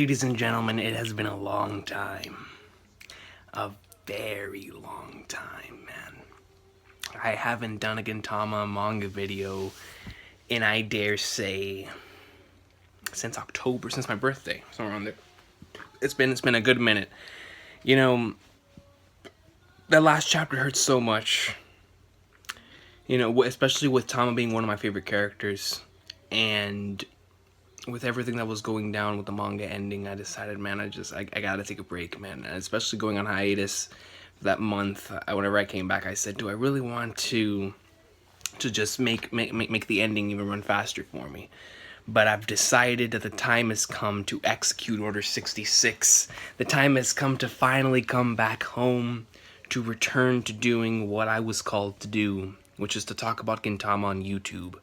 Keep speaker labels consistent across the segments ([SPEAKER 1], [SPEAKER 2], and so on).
[SPEAKER 1] Ladies and gentlemen, it has been a long time. A very long time, man. I haven't done a Gintama Manga video in, I dare say, since October, since my birthday, somewhere around there. It's been a good minute. You know, that last chapter hurts so much. You know, especially with Tama being one of my favorite characters, and with everything that was going down with the manga ending, I decided, man, I gotta take a break, man. And especially going on hiatus that month, whenever I came back, I said, do I really want to just make the ending even run faster for me? But I've decided that the time has come to execute Order 66. The time has come to finally come back home, to return to doing what I was called to do, which is to talk about Gintama on YouTube.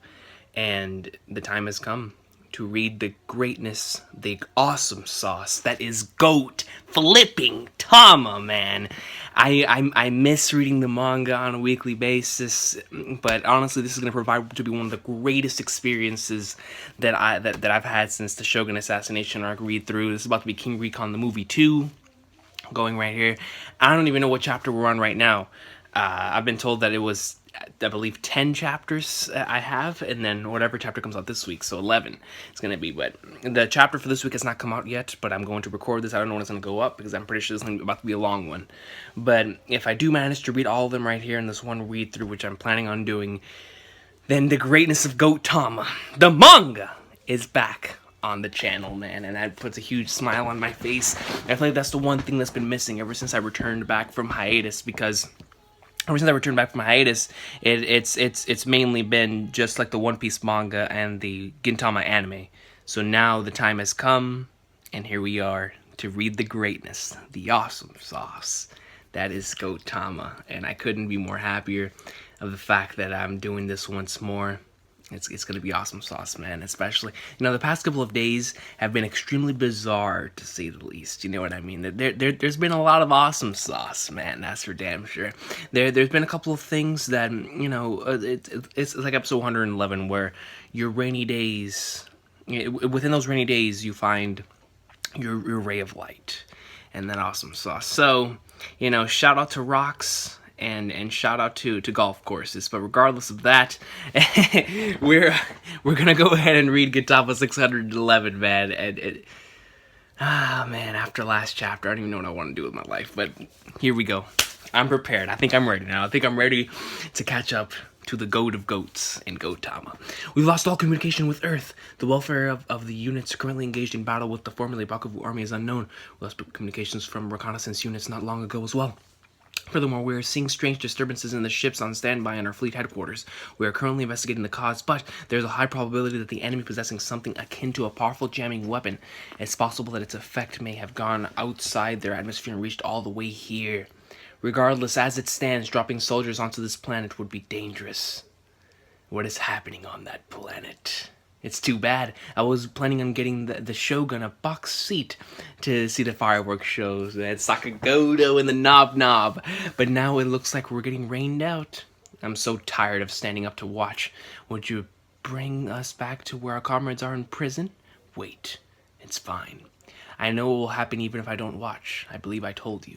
[SPEAKER 1] And the time has come to read the greatness, the awesome sauce that is Goat flipping Tama, man. I miss reading the manga on a weekly basis, but honestly, this is gonna provide to be one of the greatest experiences that I've had since the Shogun assassination arc read through. This is about to be King Recon the movie 2, going right here. I don't even know what chapter we're on right now. I've been told that it was, I believe, 10 chapters I have, and then whatever chapter comes out this week, so 11 it's going to be. But the chapter for this week has not come out yet, but I'm going to record this. I don't know when it's going to go up, because I'm pretty sure it's about to be a long one. But if I do manage to read all of them right here in this one read-through, which I'm planning on doing, then the greatness of Goatama, the manga, is back on the channel, man, and that puts a huge smile on my face. I feel like that's the one thing that's been missing ever since I returned back from hiatus, because ever since I returned back from hiatus, it's mainly been just like the One Piece manga and the Gintama anime. So now the time has come, and here we are to read the greatness, the awesome sauce that is Goatama, and I couldn't be more happier of the fact that I'm doing this once more. It's going to be awesome sauce, man, especially, you know, the past couple of days have been extremely bizarre, to say the least, you know what I mean? There's been a lot of awesome sauce, man, that's for damn sure. There's been a couple of things that, you know, it's like episode 111, where your rainy days, within those rainy days, you find your ray of light, and that awesome sauce. So, you know, shout out to rocks, and shout out to golf courses. But regardless of that, we're gonna go ahead and read Gintama 611, man. And man, after last chapter, I don't even know what I want to do with my life. But here we go. I'm prepared. I think I'm ready now. I think I'm ready to catch up to the goat of goats in Goatama. We've lost all communication with Earth. The welfare of the units currently engaged in battle with the formerly Bakufu army is unknown. We lost communications from reconnaissance units not long ago as well. Furthermore, we are seeing strange disturbances in the ships on standby in our fleet headquarters. We are currently investigating the cause, but there's a high probability that the enemy possessing something akin to a powerful jamming weapon. It's possible that its effect may have gone outside their atmosphere and reached all the way here. Regardless, as it stands, dropping soldiers onto this planet would be dangerous. What is happening on that planet? It's too bad. I was planning on getting the Shogun a box seat to see the fireworks shows and Sakagoto and the Nob. But now it looks like we're getting rained out. I'm so tired of standing up to watch. Would you bring us back to where our comrades are in prison? Wait, it's fine. I know it will happen even if I don't watch. I believe I told you.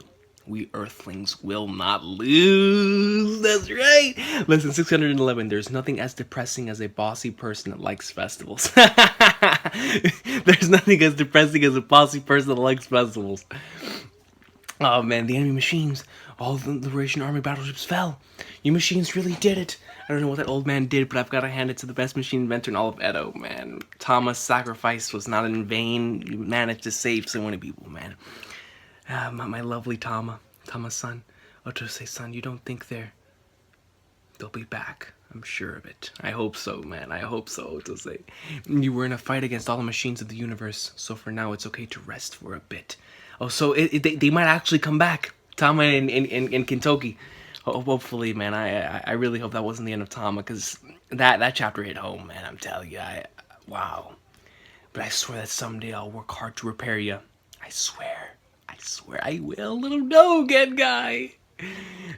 [SPEAKER 1] We Earthlings will not lose. That's right. Listen, 611, there's nothing as depressing as a bossy person that likes festivals. There's nothing as depressing as a bossy person that likes festivals. Oh man, the enemy machines, all the Liberation Army battleships fell. You machines really did it. I don't know what that old man did, but I've got to hand it to the best machine inventor in all of Edo, man. Tama's sacrifice was not in vain. You managed to save so many people, man. My lovely Tama-san, Otose-san, you don't think they'll be back? I'm sure of it. I hope so, man. I hope so, Otose. You were in a fight against all the machines of the universe, so for now it's okay to rest for a bit. Oh, so they might actually come back, Tama and Kintoki. Hopefully, man. I really hope that wasn't the end of Tama, because that chapter hit home, man. I'm telling you, wow. But I swear that someday I'll work hard to repair you. I swear I will, little no-get guy.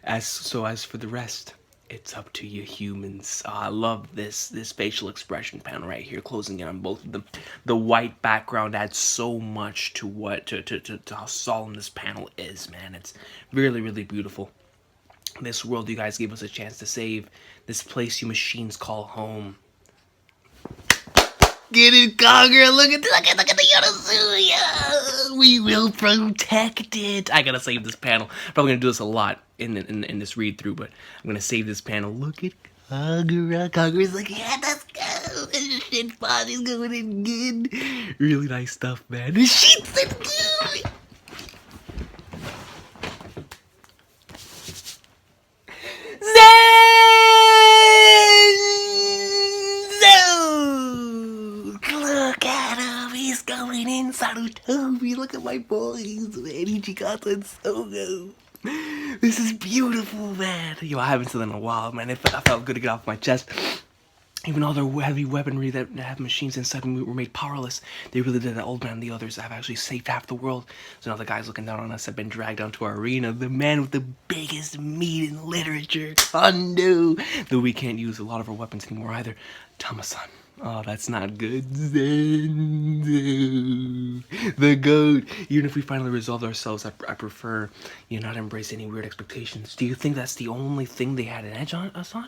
[SPEAKER 1] As for the rest, It's up to you humans. I love this facial expression panel right here, closing in on both of them. The white background adds so much to to how solemn this panel is, man. It's really, really beautiful. This world you guys gave us a chance to save. This place you machines call home. Get it, Conqueror! Look at the Yonosuya! We will protect it! I gotta save this panel. Probably gonna do this a lot in this read through, but I'm gonna save this panel. Look at Kagura. Kagura's like, yeah, let's go! And shit, body's going in good. Really nice stuff, man. The shit's so good! Look at him, he's going in, Sarutobi. Look at my boys, man. Ichikata and Sogo. This is beautiful, man. Yo, I haven't seen that in a while, man. I felt good to get off my chest. Even all their heavy weaponry that have machines inside them were made powerless. They really did. The old man and the others have actually saved half the world. So now the guys looking down on us have been dragged onto our arena. The man with the biggest meat in literature, Kondo. Though we can't use a lot of our weapons anymore either. Tama-san. Oh, that's not good. Zenzo. The goat. Even if we finally resolved ourselves, I prefer you not embrace any weird expectations. Do you think that's the only thing they had an edge on us on?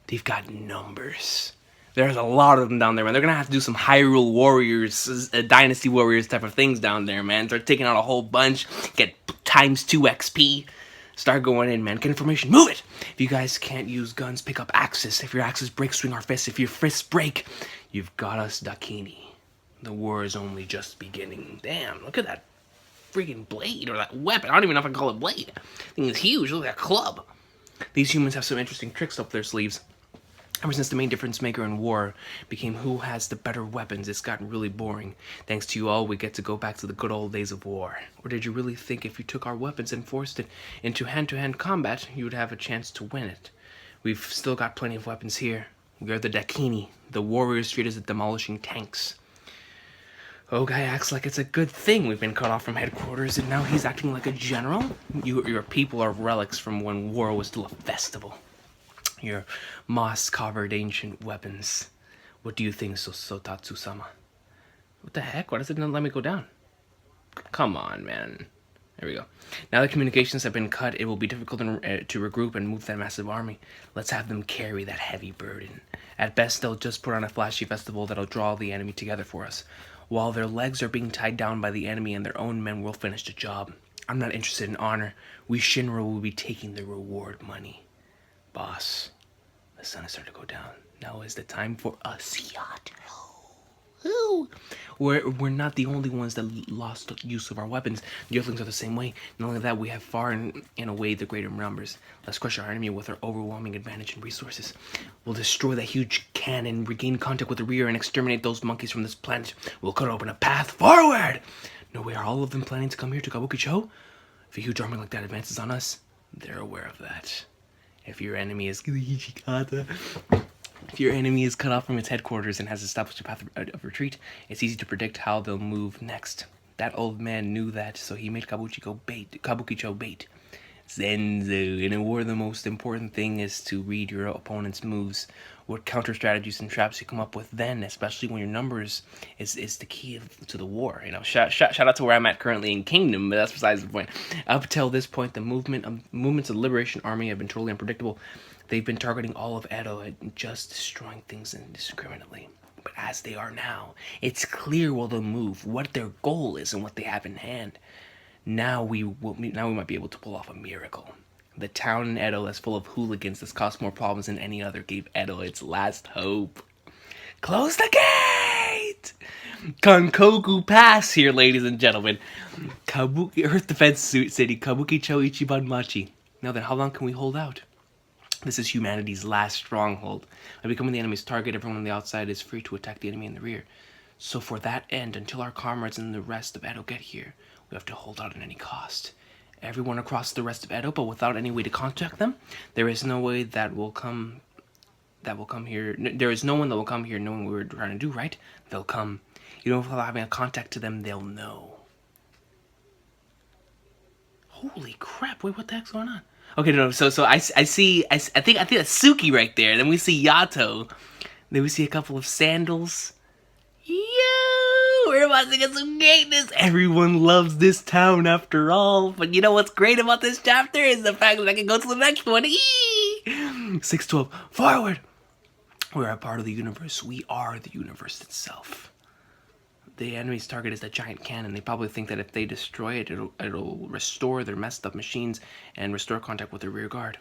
[SPEAKER 1] They've got numbers. There's a lot of them down there, man. They're gonna have to do some Hyrule Warriors, Dynasty Warriors type of things down there, man. Start taking out a whole bunch, get ×2 XP. Start going in, man. Get information. Move it! If you guys can't use guns, pick up axes. If your axes break, swing our fists. If your fists break, you've got us, Dakini. The war is only just beginning. Damn, look at that freaking blade, or that weapon. I don't even know if I can call it blade. That thing is huge. Look at that club. These humans have some interesting tricks up their sleeves. Ever since the main difference maker in war became who has the better weapons, it's gotten really boring. Thanks to you all, we get to go back to the good old days of war. Or did you really think if you took our weapons and forced it into hand-to-hand combat, you would have a chance to win it? We've still got plenty of weapons here. We are the Dakini, the warriors treated as demolishing tanks. Oh, guy acts like it's a good thing we've been cut off from headquarters, and now he's acting like a general? Your people are relics from when war was still a festival. Your moss-covered ancient weapons. What do you think, Sotatsu-sama? What the heck? Why does it not let me go down? Come on, man. There we go. Now that communications have been cut, it will be difficult to regroup and move that massive army. Let's have them carry that heavy burden. At best, they'll just put on a flashy festival that'll draw the enemy together for us. While their legs are being tied down by the enemy and their own men will finish the job. I'm not interested in honor. We Shinra will be taking the reward money. Boss, the sun is starting to go down. Now is the time for us, Yato. We're not the only ones that lost use of our weapons. The Earthlings are the same way. Not only that, we have far and away the greater numbers. Let's crush our enemy with our overwhelming advantage in resources. We'll destroy that huge cannon, regain contact with the rear, and exterminate those monkeys from this planet. We'll cut open a path forward! No way, are all of them planning to come here to Kabuki-cho? If a huge army like that advances on us, they're aware of that. If your enemy is If your enemy is cut off from its headquarters and has established a path of retreat, it's easy to predict how they'll move next. That old man knew that, so he made Kabuki-cho bait. Zenzo. In a war, the most important thing is to read your opponent's moves. What counter strategies and traps you come up with then, especially when your numbers is the key to the war. You know, shout out to where I'm at currently in Kingdom, but that's besides the point. Up till this point, the movements of the Liberation Army have been totally unpredictable. They've been targeting all of Edo and just destroying things indiscriminately. But as they are now, it's clear where they'll move, what their goal is, and what they have in hand. Now we might be able to pull off a miracle. The town in Edo that's full of hooligans that's caused more problems than any other gave Edo its last hope. Close the gate! Kankoku Pass here, ladies and gentlemen. Earth Defense City, Kabuki-cho Ichiban Machi. Now then, how long can we hold out? This is humanity's last stronghold. By becoming the enemy's target, everyone on the outside is free to attack the enemy in the rear. So for that end, until our comrades and the rest of Edo get here, we have to hold out at any cost. Everyone across the rest of Edo, but without any way to contact them, there is no way that will come here. There is no one that will come here knowing what we're trying to do, right? They'll come. You know, without having a contact to them, they'll know. Holy crap, wait, what the heck's going on? Okay, no, so I see, I think that's Suki right there. Then we see Yato. Then we see a couple of sandals. Yo, we're about to get some greatness. Everyone loves this town after all. But you know what's great about this chapter is the fact that I can go to the next one. 612, forward. We're a part of the universe. We are the universe itself. The enemy's target is that giant cannon. They probably think that if they destroy it, it'll restore their messed up machines and restore contact with their rear guard.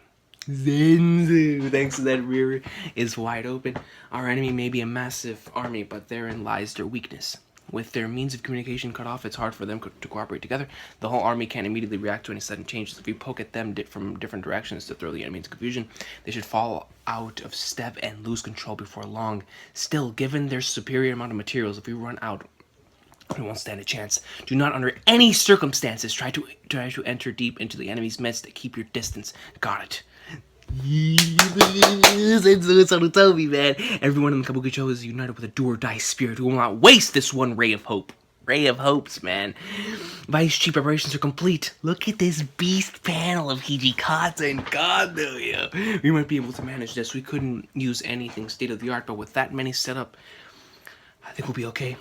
[SPEAKER 1] Zenzu, thanks to that rear is wide open. Our enemy may be a massive army, but therein lies their weakness. With their means of communication cut off, it's hard for them to cooperate together. The whole army can't immediately react to any sudden changes. If we poke at them from different directions to throw the enemy into confusion, they should fall out of step and lose control before long. Still, given their superior amount of materials, if we run out, we won't stand a chance. Do not, under any circumstances, try to enter deep into the enemy's midst. Keep your distance. Got it. Toby, man. Everyone in the Kabuki-cho is united with a do-or-die spirit who will not waste this one ray of hope. Ray of hopes, man. Vice Chief preparations are complete. Look at this beast panel of Hijikata and Kondo, yo. We might be able to manage this. We couldn't use anything state-of-the-art, but with that many set up, I think we'll be okay.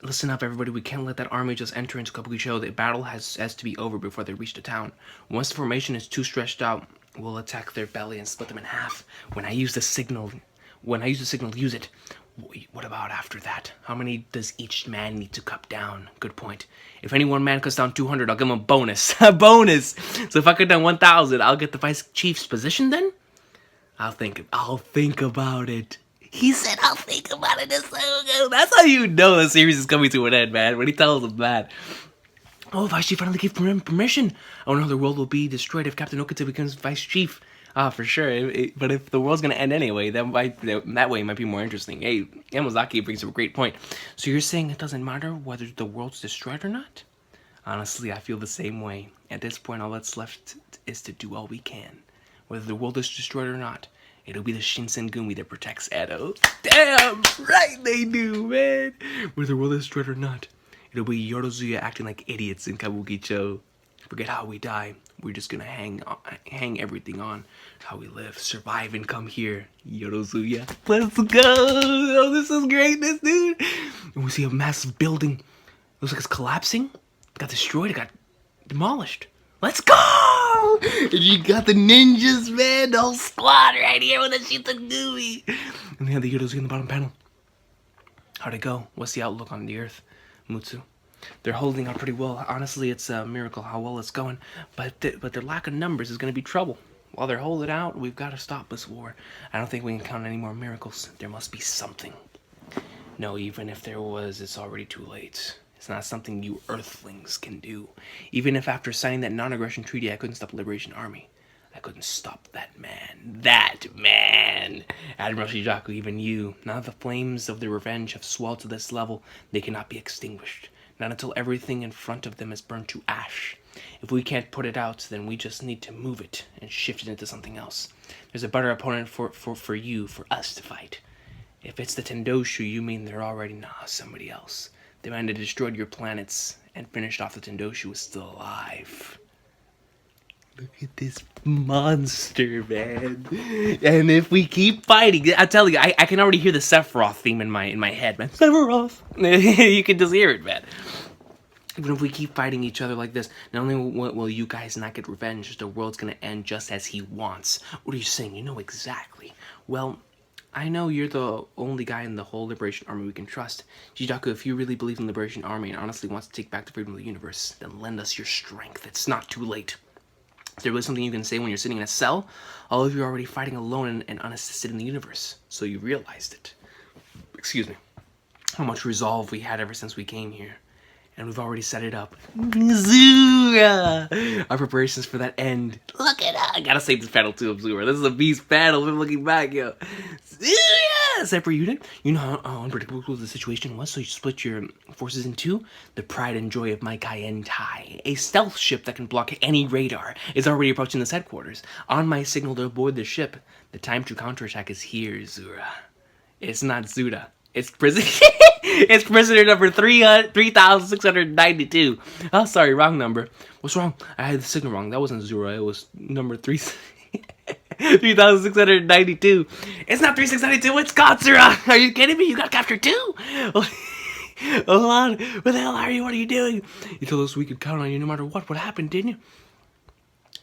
[SPEAKER 1] Listen up, everybody. We can't let that army just enter into Kabuki-cho. The battle has to be over before they reach the town. Once the formation is too stretched out, we'll attack their belly and split them in half. When I use the signal, use it. What about after that? How many does each man need to cut down? Good point. If any one man cuts down 200, I'll give him a bonus. A bonus! So if I cut down 1,000, I'll get the vice chief's position then? I'll think about it. He said, I'll think about it. That's how you know the series is coming to an end, man. When he tells them that. Oh, Vice Chief finally gave permission. I wonder how the world will be destroyed if Captain Okita becomes Vice Chief. Ah, for sure. But if the world's gonna end anyway, that way it might be more interesting. Hey, Yamazaki brings up a great point. So you're saying it doesn't matter whether the world's destroyed or not? Honestly, I feel the same way. At this point, all that's left is to do all we can. Whether the world is destroyed or not, it'll be the Shinsengumi that protects Edo. Damn right they do, man. Whether the world is destroyed or not, it'll be Yorozuya acting like idiots in Kabuki-cho. Forget how we die. We're just gonna hang everything on how we live, survive, and come here. Yorozuya, let's go! Oh, this is greatness, dude. And we see a massive building. Looks like it's collapsing. It got destroyed. It got demolished. Let's go! And you got the ninjas, man. The whole squad right here with the Shinsengumi. And they have the Yorozuya in the bottom panel. How'd it go? What's the outlook on the earth? Mutsu. They're holding out pretty well. Honestly, it's a miracle how well it's going. But their lack of numbers is going to be trouble. While they're holding out, we've got to stop this war. I don't think we can count on any more miracles. There must be something. No, even if there was, it's already too late. It's not something you Earthlings can do. Even if after signing that non-aggression treaty, I couldn't stop the Liberation Army. I couldn't stop that man. That man! Admiral Shijaku, even you. Now that the flames of their revenge have swelled to this level, they cannot be extinguished. Not until everything in front of them is burned to ash. If we can't put it out, then we just need to move it and shift it into something else. There's a better opponent for us to fight. If it's the Tendoshu, you mean they're already somebody else. The man that destroyed your planets and finished off the Tendoshu is still alive. Look at this monster, man. And if we keep fighting, I tell you, I can already hear the Sephiroth theme in my head, man. Sephiroth! You can just hear it, man. Even if we keep fighting each other like this, not only will you guys not get revenge, the world's gonna end just as he wants. What are you saying? You know exactly. Well, I know you're the only guy in the whole Liberation Army we can trust. Shijaku, if you really believe in the Liberation Army and honestly wants to take back the freedom of the universe, then lend us your strength. It's not too late. Is there really something you can say when you're sitting in a cell? All of you are already fighting alone and unassisted in the universe, so you realized it. Excuse me. How much resolve we had ever since we came here. And we've already set it up. Zura! Our preparations for that end. Look at that! I gotta save this panel too, Zura. This is a beast panel. We're looking back, yo. Zura! Separate unit. You know how unpredictable the situation was, so you split your forces in two? The pride and joy of my Kaientai. A stealth ship that can block any radar is already approaching this headquarters. On my signal to board the ship, the time to counterattack is here, Zura. It's not Zura. It's prison. It's prisoner number 3692. Oh, sorry, wrong number. What's wrong? I had the signal wrong. That wasn't 0. It was number 3. 3692. It's not 3692. It's Katsura. Are you kidding me? You got captured too. Hold on. Where the hell are you? What are you doing? You told us we could count on you no matter what. What happened, didn't you?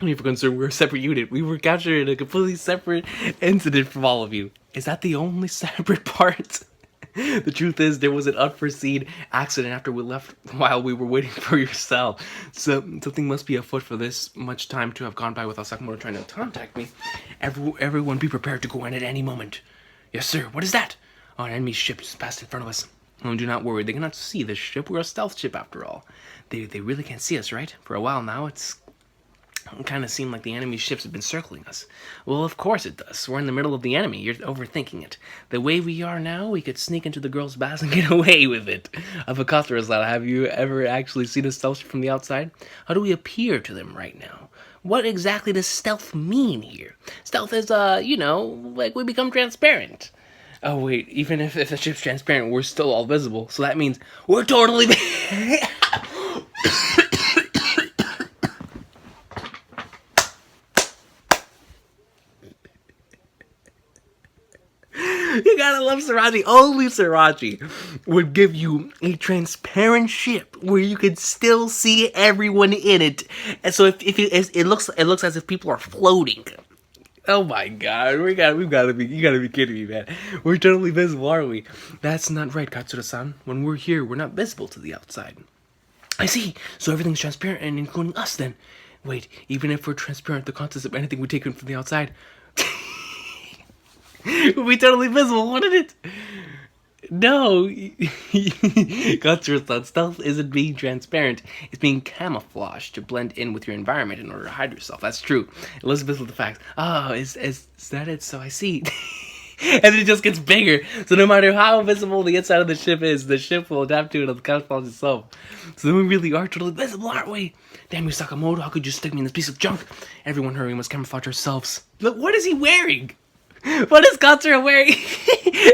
[SPEAKER 1] We were concerned we were a separate unit. We were captured in a completely separate incident from all of you. Is that the only separate part? The truth is, there was an unforeseen accident after we left while we were waiting for your cell. So, something must be afoot for this much time to have gone by without Sakamoto trying to contact me. Everyone be prepared to go in at any moment. Yes, sir. What is that? Oh, an enemy ship just passed in front of us. Oh, do not worry. They cannot see this ship. We're a stealth ship after all. They really can't see us, right? For a while now, it kind of seemed like the enemy ships have been circling us. Well, of course it does. We're in the middle of the enemy. You're overthinking it. The way we are now, we could sneak into the girls' baths and get away with it. Of a customer's level, have you ever actually seen a stealth ship from the outside? How do we appear to them right now? What exactly does stealth mean here? Stealth is, like we become transparent. Oh, wait, even if the ship's transparent, we're still all visible. So that means we're totally... You gotta love Sriracha. Only Sriracha would give you a transparent ship where you could still see everyone in it. And so it looks as if people are floating. Oh my god, you gotta be kidding me, man. We're totally visible, aren't we? That's not right, Katsura-san. When we're here, we're not visible to the outside. I see. So everything's transparent, and including us, then. Wait, even if we're transparent, the contents of anything we take in from the outside would be totally visible, wouldn't it? No. Katsura-san, stealth isn't being transparent. It's being camouflaged to blend in with your environment in order to hide yourself. That's true. Elizabeth with the facts. Oh, is that it? So I see. And then it just gets bigger. So no matter how visible the inside of the ship is, the ship will adapt to it and camouflage itself. So then we really are totally visible, aren't we? Damn you, Sakamoto, how could you stick me in this piece of junk? Everyone hurry, we must camouflage ourselves. Look, what is he wearing? What is Katsura wearing?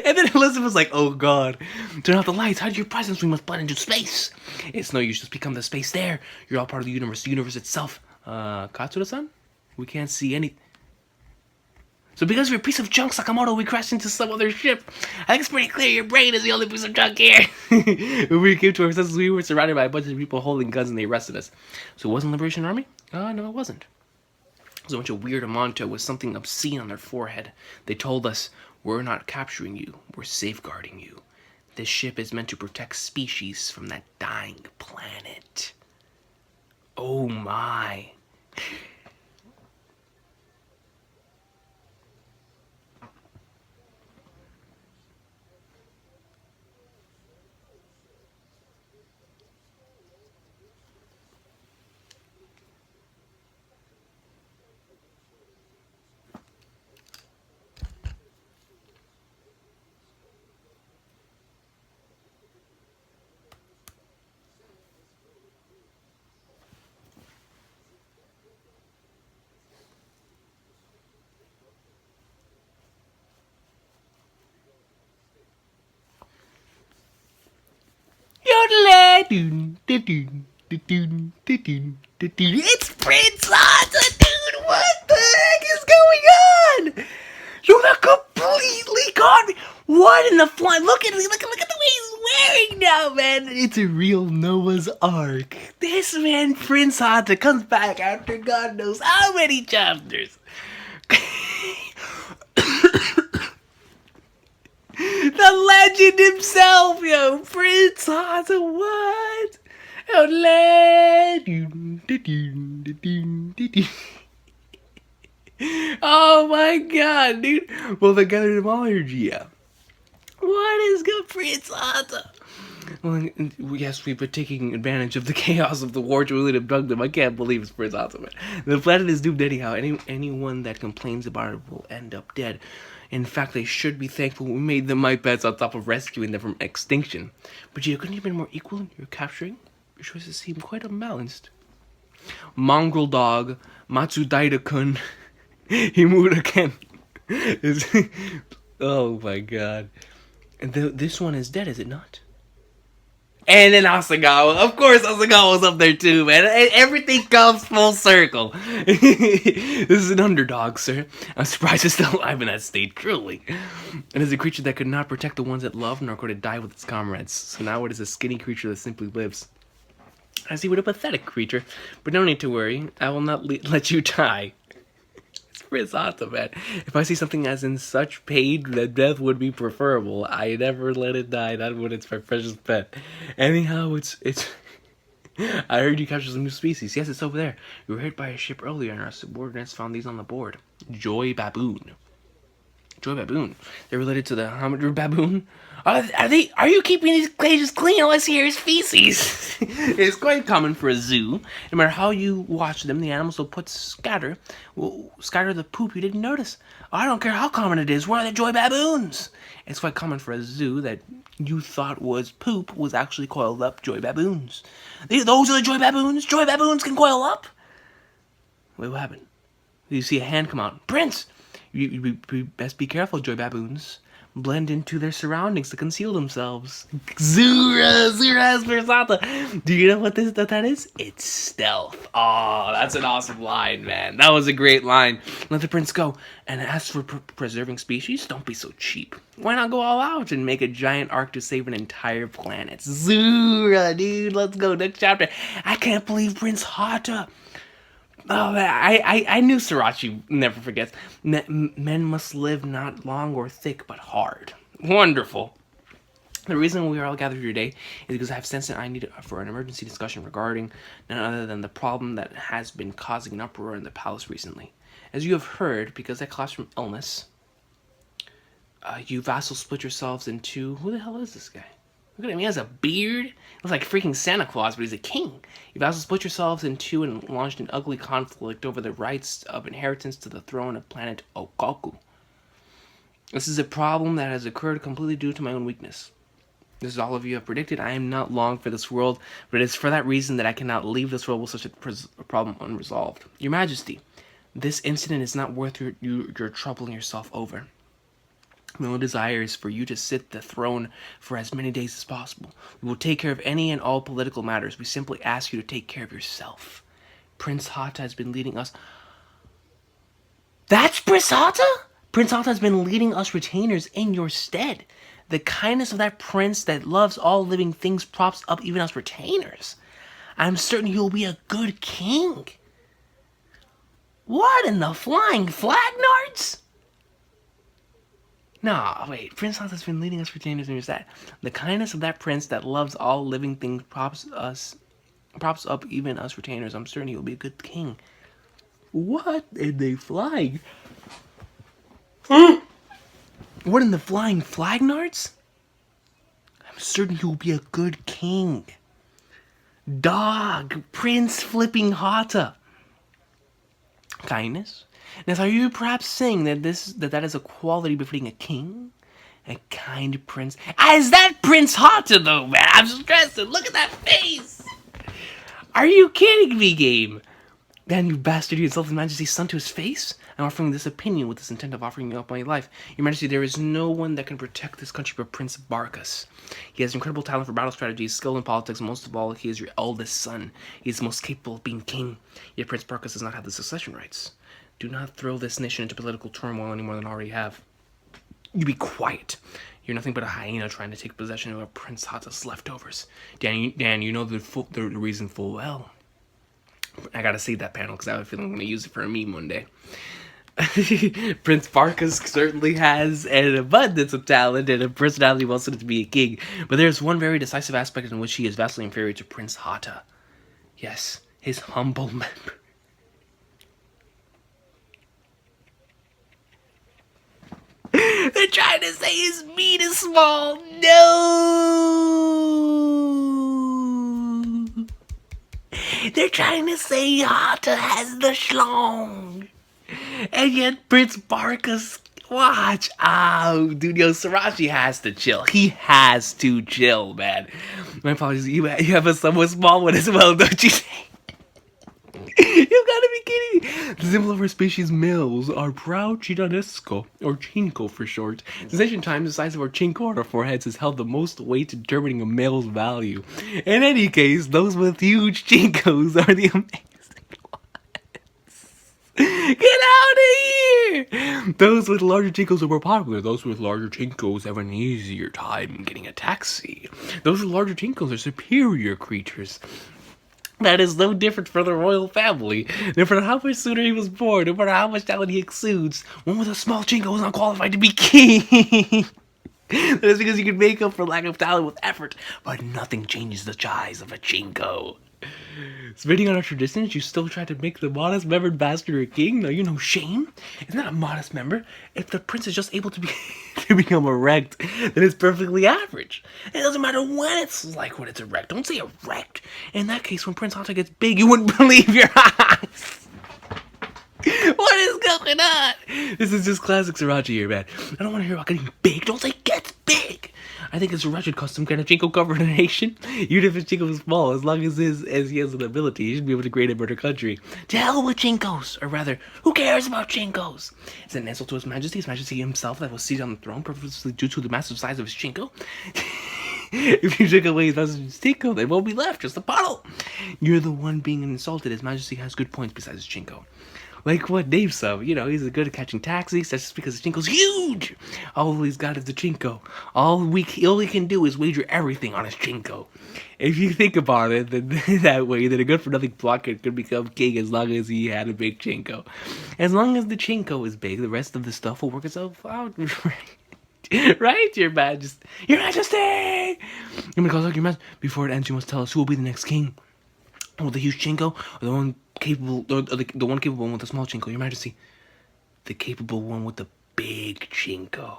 [SPEAKER 1] And then Elizabeth was like, oh god. Turn out the lights, hide your presence, we must blend into space. It's no use, just become the space there. You're all part of the universe itself. Katsura-san? We can't see any... So because you're a piece of junk, Sakamoto, we crashed into some other ship. I think it's pretty clear your brain is the only piece of junk here. When we came to our senses, we were surrounded by a bunch of people holding guns and they arrested us. So it wasn't Liberation Army? No, it wasn't. It was a bunch of weird Amonto with something obscene on their forehead. They told us, we're not capturing you, we're safeguarding you. This ship is meant to protect species from that dying planet. Oh my. It's Prince Hata, dude! What the heck is going on? You're not completely caught me. What in the fly? Look at the way he's wearing now, man. It's a real Noah's Ark. This man, Prince Hata, comes back after God knows how many chapters. The legend himself, yo, Prince Hata, what? Oh my god, dude. Well, they gathered him all here, Gia. What is good, Prince Hata? Well, yes, we've been taking advantage of the chaos of the war to really abduct them. I can't believe it's Prince Hata, man. The planet is doomed anyhow. Anyone that complains about it will end up dead. In fact, they should be thankful we made them my pets on top of rescuing them from extinction. But Gia, couldn't you have been more equal in your capturing? Your choices seem quite unbalanced. Mongrel dog, Matsudaira-kun, Himura-ken. Oh my god. And this one is dead, is it not? And then Asagawa, of course, Asagawa's up there too, man. Everything comes full circle. This is an underdog, sir. I'm surprised it's still alive in that state, truly. It is a creature that could not protect the ones it loved, nor could it die with its comrades. So now it is a skinny creature that simply lives. I see what a pathetic creature, but no need to worry. I will not let you die. Prince Hata, man. If I see something as in such pain, that death would be preferable. I never let it die, not when it's my precious pet. Anyhow, it's... I heard you captured some new species. Yes, it's over there. We were hit by a ship earlier, and our subordinates found these on the board. Joy Baboon. Joy Baboon. They're related to the Hamadryad Baboon? Are you keeping these cages clean? All I see here is feces. It's quite common for a zoo. No matter how you watch them, the animals will scatter the poop you didn't notice. I don't care how common it is. Where are the joy baboons? It's quite common for a zoo that you thought was poop was actually coiled up joy baboons. Those are the joy baboons? Joy baboons can coil up? Wait, what happened? You see a hand come out. Prince! You best be careful, joy baboons. Blend into their surroundings to conceal themselves. Zura Esperanza. Do you know what that is? It's stealth. Oh, that's an awesome line, man. That was a great line. Let the prince go. And as for preserving species, don't be so cheap. Why not go all out and make a giant arc to save an entire planet? Zura, dude, let's go. Next chapter. I can't believe Prince Hata. Oh, man, I knew Sriracha never forgets. Men must live not long or thick, but hard. Wonderful. The reason we are all gathered here today is because I have sensed that I need for an emergency discussion regarding none other than the problem that has been causing an uproar in the palace recently. As you have heard, because I collapsed from illness, you vassals split yourselves into... Who the hell is this guy? Look at him, he has a beard. Looks like freaking Santa Claus, but he's a king. You've also split yourselves in two and launched an ugly conflict over the rights of inheritance to the throne of planet Okaku. This is a problem that has occurred completely due to my own weakness. This is all of you have predicted. I am not long for this world, but it is for that reason that I cannot leave this world with such a problem unresolved. Your Majesty, this incident is not worth your troubling yourself over. My only desire is for you to sit the throne for as many days as possible. We will take care of any and all political matters. We simply ask you to take care of yourself. Prince Hata has been leading us... That's Prince Hata? Prince Hata has been leading us retainers in your stead. The kindness of that prince that loves all living things props up even us retainers. I'm certain he will be a good king. What in the flying flagnards? No, wait. Prince Hata has been leading us retainers in your stead. The kindness of that prince that loves all living things props up even us retainers. I'm certain he will be a good king. What in the flying? What in the flying flagnards? I'm certain he will be a good king. Dog, Prince Flipping Hata. Kindness? Now, are you perhaps saying that that is a quality befitting a king? A kind prince? Is that Prince Hata, though, man? I'm stressed. Look at that face. Are you kidding me, game? Man, you bastard, you insulted His Majesty's son to his face? I'm offering this opinion with this intent of offering you up my life. Your Majesty, there is no one that can protect this country but Prince Barkas. He has incredible talent for battle strategy, skill in politics, and most of all, he is your eldest son. He is the most capable of being king. Yet Prince Barkas does not have the succession rights. Do not throw this nation into political turmoil any more than I already have. You be quiet. You're nothing but a hyena trying to take possession of Prince Hata's leftovers. Dan, you know the reason full well. I gotta see that panel because I have a feeling I'm gonna use it for a meme one day. Prince Barkas certainly has an abundance of talent and a personality well suited to be a king, but there's one very decisive aspect in which he is vastly inferior to Prince Hata. Yes, his humble member. They're trying to say his meat is small. No! They're trying to say Hata has the schlong. And yet Prince Barkas, watch out. Dude, yo, Sriracha has to chill. He has to chill, man. My apologies. You have a somewhat small one as well, don't you? You gotta be kidding me. The symbol of our species, males, are proud chinanesco, or chinko for short. Since ancient times, the size of our chinko on our foreheads has held the most weight in determining a male's value. In any case, those with huge chinkos are the amazing ones. Get out of here! Those with larger chinkos are more popular. Those with larger chinkos have an easier time getting a taxi. Those with larger chinkos are superior creatures. That is no different for the royal family. No matter how much sooner he was born, no matter how much talent he exudes, one with a small chinko is not qualified to be king. That is because you can make up for lack of talent with effort, but nothing changes the size of a chinko. Spitting on our traditions, you still try to make the modest membered bastard a king? No, you know shame. It's not a modest member. If the prince is just able to be to become erect, then it's perfectly average. It doesn't matter when it's like when it's erect. Don't say erect. In that case, when Prince Hata gets big, you wouldn't believe your eyes. What is going on? This is just classic Sriracha here, man. I don't want to hear about getting big. Don't say gets big. I think Sriracha should cause some kind of Chinko covered nation. Even if his Chinko is small, as long as he has an ability, he should be able to create a better country. To hell with Chinkos! Or rather, who cares about Chinkos? Is it an insult to His Majesty? His Majesty himself that was seated on the throne purposely due to the massive size of his Chinko? If you take away his massive Chinko, there won't be left, just a puddle. You're the one being insulted. His Majesty has good points besides his Chinko. Like what Dave said, you know, he's good at catching taxis. That's just because his Chinko's huge. All he's got is the Chinko. All he can do is wager everything on his Chinko. If you think about it that way, then a good-for-nothing blocker could become king as long as he had a big Chinko. As long as the Chinko is big, the rest of the stuff will work itself out. Right, Your Majesty? Your Majesty! I'm gonna call Your Majesty. Before it ends, you must tell us who will be the next king. With the huge Chinko, or the one capable, or the one capable one with the small Chinko, Your Majesty. The capable one with the big Chinko.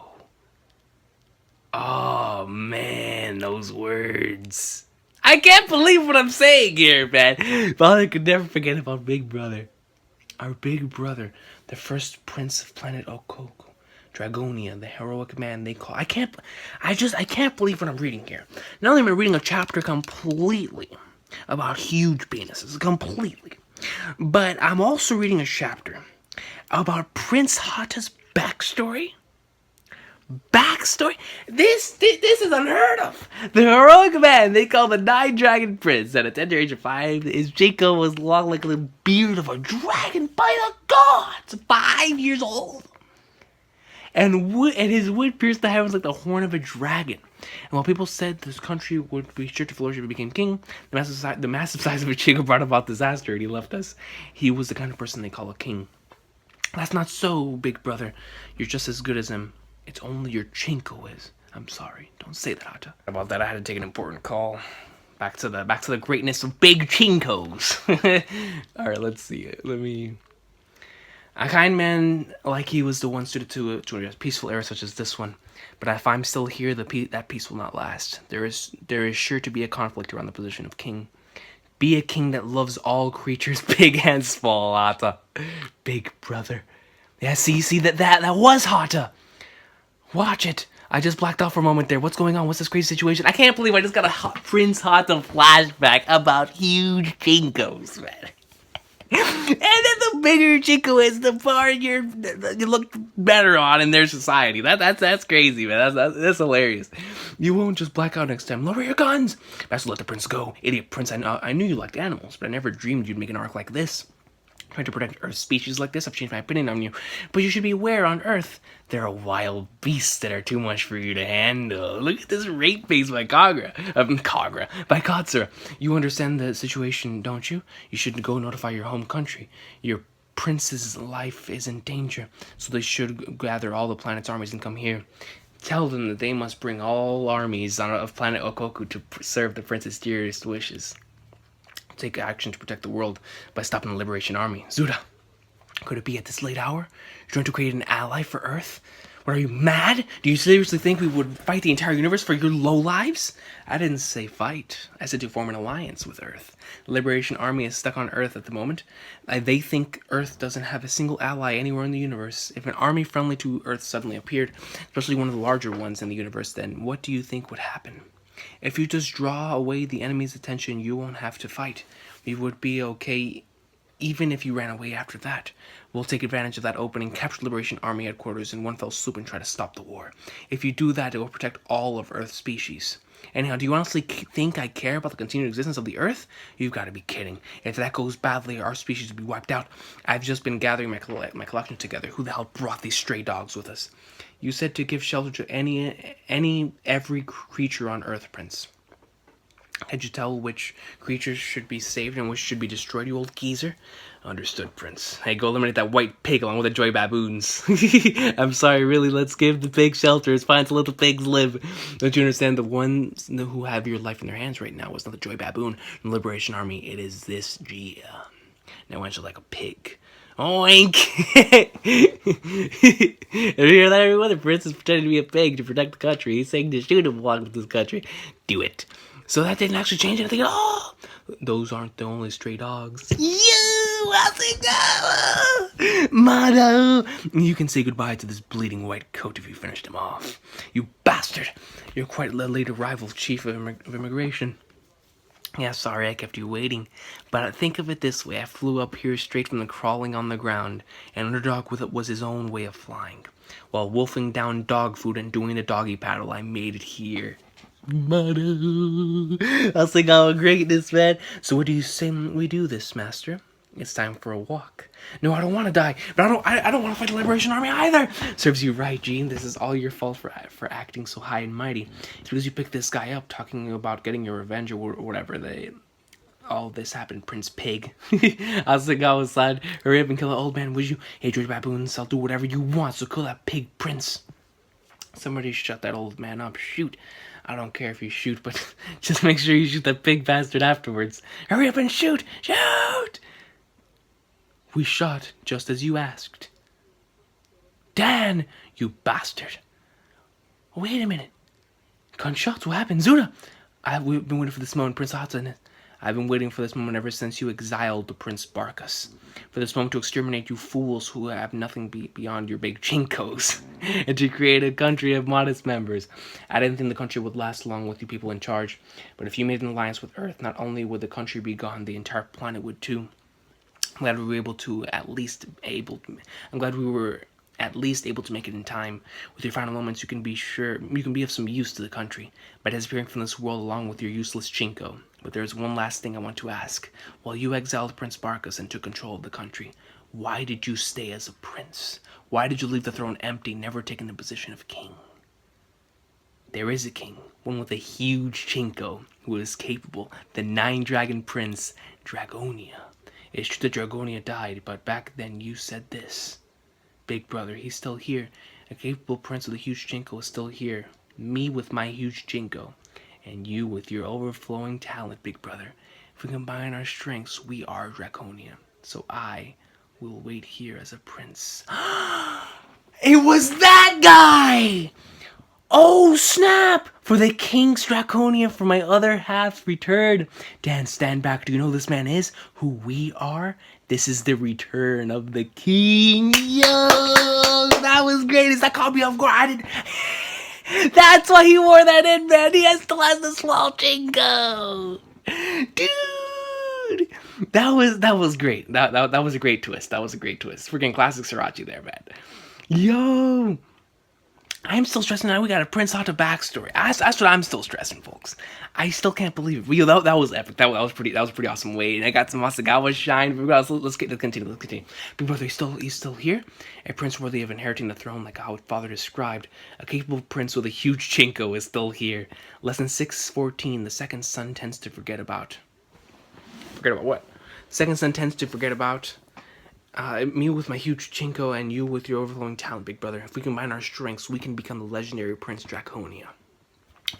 [SPEAKER 1] Oh man, those words. I can't believe what I'm saying here, man. Father could never forget about Big Brother. Our Big Brother, the first prince of planet Okoko. Dragonia, the heroic man they call. I can't believe what I'm reading here. Not only am I reading a chapter completely about huge penises, completely, but I'm also reading a chapter about Prince Hata's backstory. This is unheard of. The heroic man they call the Nine Dragon Prince at a tender age of 5, his Jacob was long like the beard of a dragon by the gods. 5 years old. And his wood pierced the heavens like the horn of a dragon. And while people said this country would be sure to flourish if he became king, the massive size of a Chinko brought about disaster and he left us. He was the kind of person they call a king. That's not so, Big Brother. You're just as good as him. It's only your Chinko is. I'm sorry. Don't say that, Hata. About that, I had to take an important call. Back to the greatness of big Chinkos. All right, let's see. A kind man like he was the one suited to a peaceful era such as this one. But if I'm still here, that peace will not last. There is sure to be a conflict around the position of king. Be a king that loves all creatures, big and small, Hata. Big Brother. Yeah, see that was Hata. Watch it. I just blacked out for a moment there. What's going on? What's this crazy situation? I can't believe I just got a Prince Hata flashback about huge Chinkos, man. And then the bigger Chinko is, the far you look better on in their society. That's crazy, man. That's hilarious. You won't just black out next time. Lower your guns. Best let the prince go. Idiot prince, I knew you liked animals, but I never dreamed you'd make an arc like this. Trying to protect Earth species like this, I've changed my opinion on you. But you should be aware on Earth, there are wild beasts that are too much for you to handle. Look at this rape face by by Katsura. You understand the situation, don't you? You should go notify your home country. Your prince's life is in danger, so they should gather all the planet's armies and come here. Tell them that they must bring all armies of planet Okoku to serve the prince's dearest wishes. Take action to protect the world by stopping the Liberation Army. Zuda, could it be at this late hour? You're trying to create an ally for Earth? What, are you mad? Do you seriously think we would fight the entire universe for your low lives? I didn't say fight. I said to form an alliance with Earth. The Liberation Army is stuck on Earth at the moment. They think Earth doesn't have a single ally anywhere in the universe. If an army friendly to Earth suddenly appeared, especially one of the larger ones in the universe, then what do you think would happen? If you just draw away the enemy's attention, you won't have to fight. We would be okay even if you ran away after that, we'll take advantage of that opening, capture Liberation Army headquarters in one fell swoop, and try to stop the war. If you do that, it will protect all of Earth's species. Anyhow, do you honestly think I care about the continued existence of the Earth? You've got to be kidding. If that goes badly, our species will be wiped out. I've just been gathering my collection together. Who the hell brought these stray dogs with us? You said to give shelter to every creature on Earth, Prince. Had you tell which creatures should be saved and which should be destroyed, you old geezer? Understood, Prince. Hey, go eliminate that white pig along with the joy baboons. I'm sorry, really, let's give the pig shelter. It's fine to let the pigs live. Don't you understand? The ones who have your life in their hands right now was not the joy baboon from the Liberation Army. It is this Gia. Now, aren't you like a pig? Oink! Did you hear that, everyone? The prince is pretending to be a pig to protect the country. He's saying to shoot him along with this country. Do it. So that didn't actually change anything at all. Those aren't the only stray dogs. You, Motto! You can say goodbye to this bleeding white coat if you finished him off. You bastard! You're quite the late arrival chief of immigration. Yeah, sorry I kept you waiting, but think of it this way. I flew up here straight from the crawling on the ground, and Underdog with it was his own way of flying. While wolfing down dog food and doing the doggy paddle, I made it here. Motto. I'll sing all greatness, man. So what do you say we do this, master? It's time for a walk. No, I don't want to die, but I don't want to fight the Liberation Army either. Serves you right, Gene. This is all your fault for acting so high and mighty. It's because you picked this guy up talking about getting your revenge or whatever. All this happened, Prince Pig. I'll sing outside. Hurry up and kill the old man, would you? Hey, George Baboons, I'll do whatever you want, so kill that pig, Prince. Somebody shut that old man up. Shoot. I don't care if you shoot, but just make sure you shoot that pig bastard afterwards. Hurry up and shoot! Shoot! We shot just as you asked. Dan, you bastard. Wait a minute. Gunshots, what happened? Zuda! We've been waiting for this moment, Prince Hata. I've been waiting for this moment ever since you exiled the Prince Barkus. For this moment to exterminate you fools who have nothing beyond your big chinkos. And to create a country of modest members. I didn't think the country would last long with you people in charge. But if you made an alliance with Earth, not only would the country be gone, the entire planet would too. I'm glad we were at least able to make it in time. With your final moments, you can be of some use to the country by disappearing from this world along with your useless Chinko. But there's one last thing I want to ask. While you exiled Prince Barkus and took control of the country, why did you stay as a prince? Why did you leave the throne empty, never taking the position of king? There is a king, one with a huge Chinko, who is capable, the 9-dragon prince, Dragonia. It's true that Dragonia died, but back then you said this. Big brother, he's still here. A capable prince with a huge Chinko is still here. Me with my huge Chinko. And you with your overflowing talent, big brother. If we combine our strengths, we are Draconia. So I will wait here as a prince. It was that guy! Oh, snap! For the King's Draconia, for my other half returned. Dan, stand back. Do you know who this man is? Who we are? This is the return of the king. Yo! That was great. Is that caught me off guard? I didn't... That's why he wore that in, man. He still has the small Jingo. Dude! That was great. That was a great twist. That was a great twist. Freaking classic Sriracha there, man. Yo! I'm still stressing out. We got a Prince Hata backstory. That's what I'm still stressing, folks. I still can't believe it. That was epic. That was pretty awesome. Wait, and I got some Masagawa shine. Let's continue. Big brother, he's still here. A prince worthy of inheriting the throne, like how his father described. A capable prince with a huge Chinko is still here. Lesson 6:14. The second son tends to forget about. Forget about what? Second son tends to forget about. Me with my huge Chinko and you with your overflowing talent, big brother. If we combine our strengths, we can become the legendary Prince Draconia.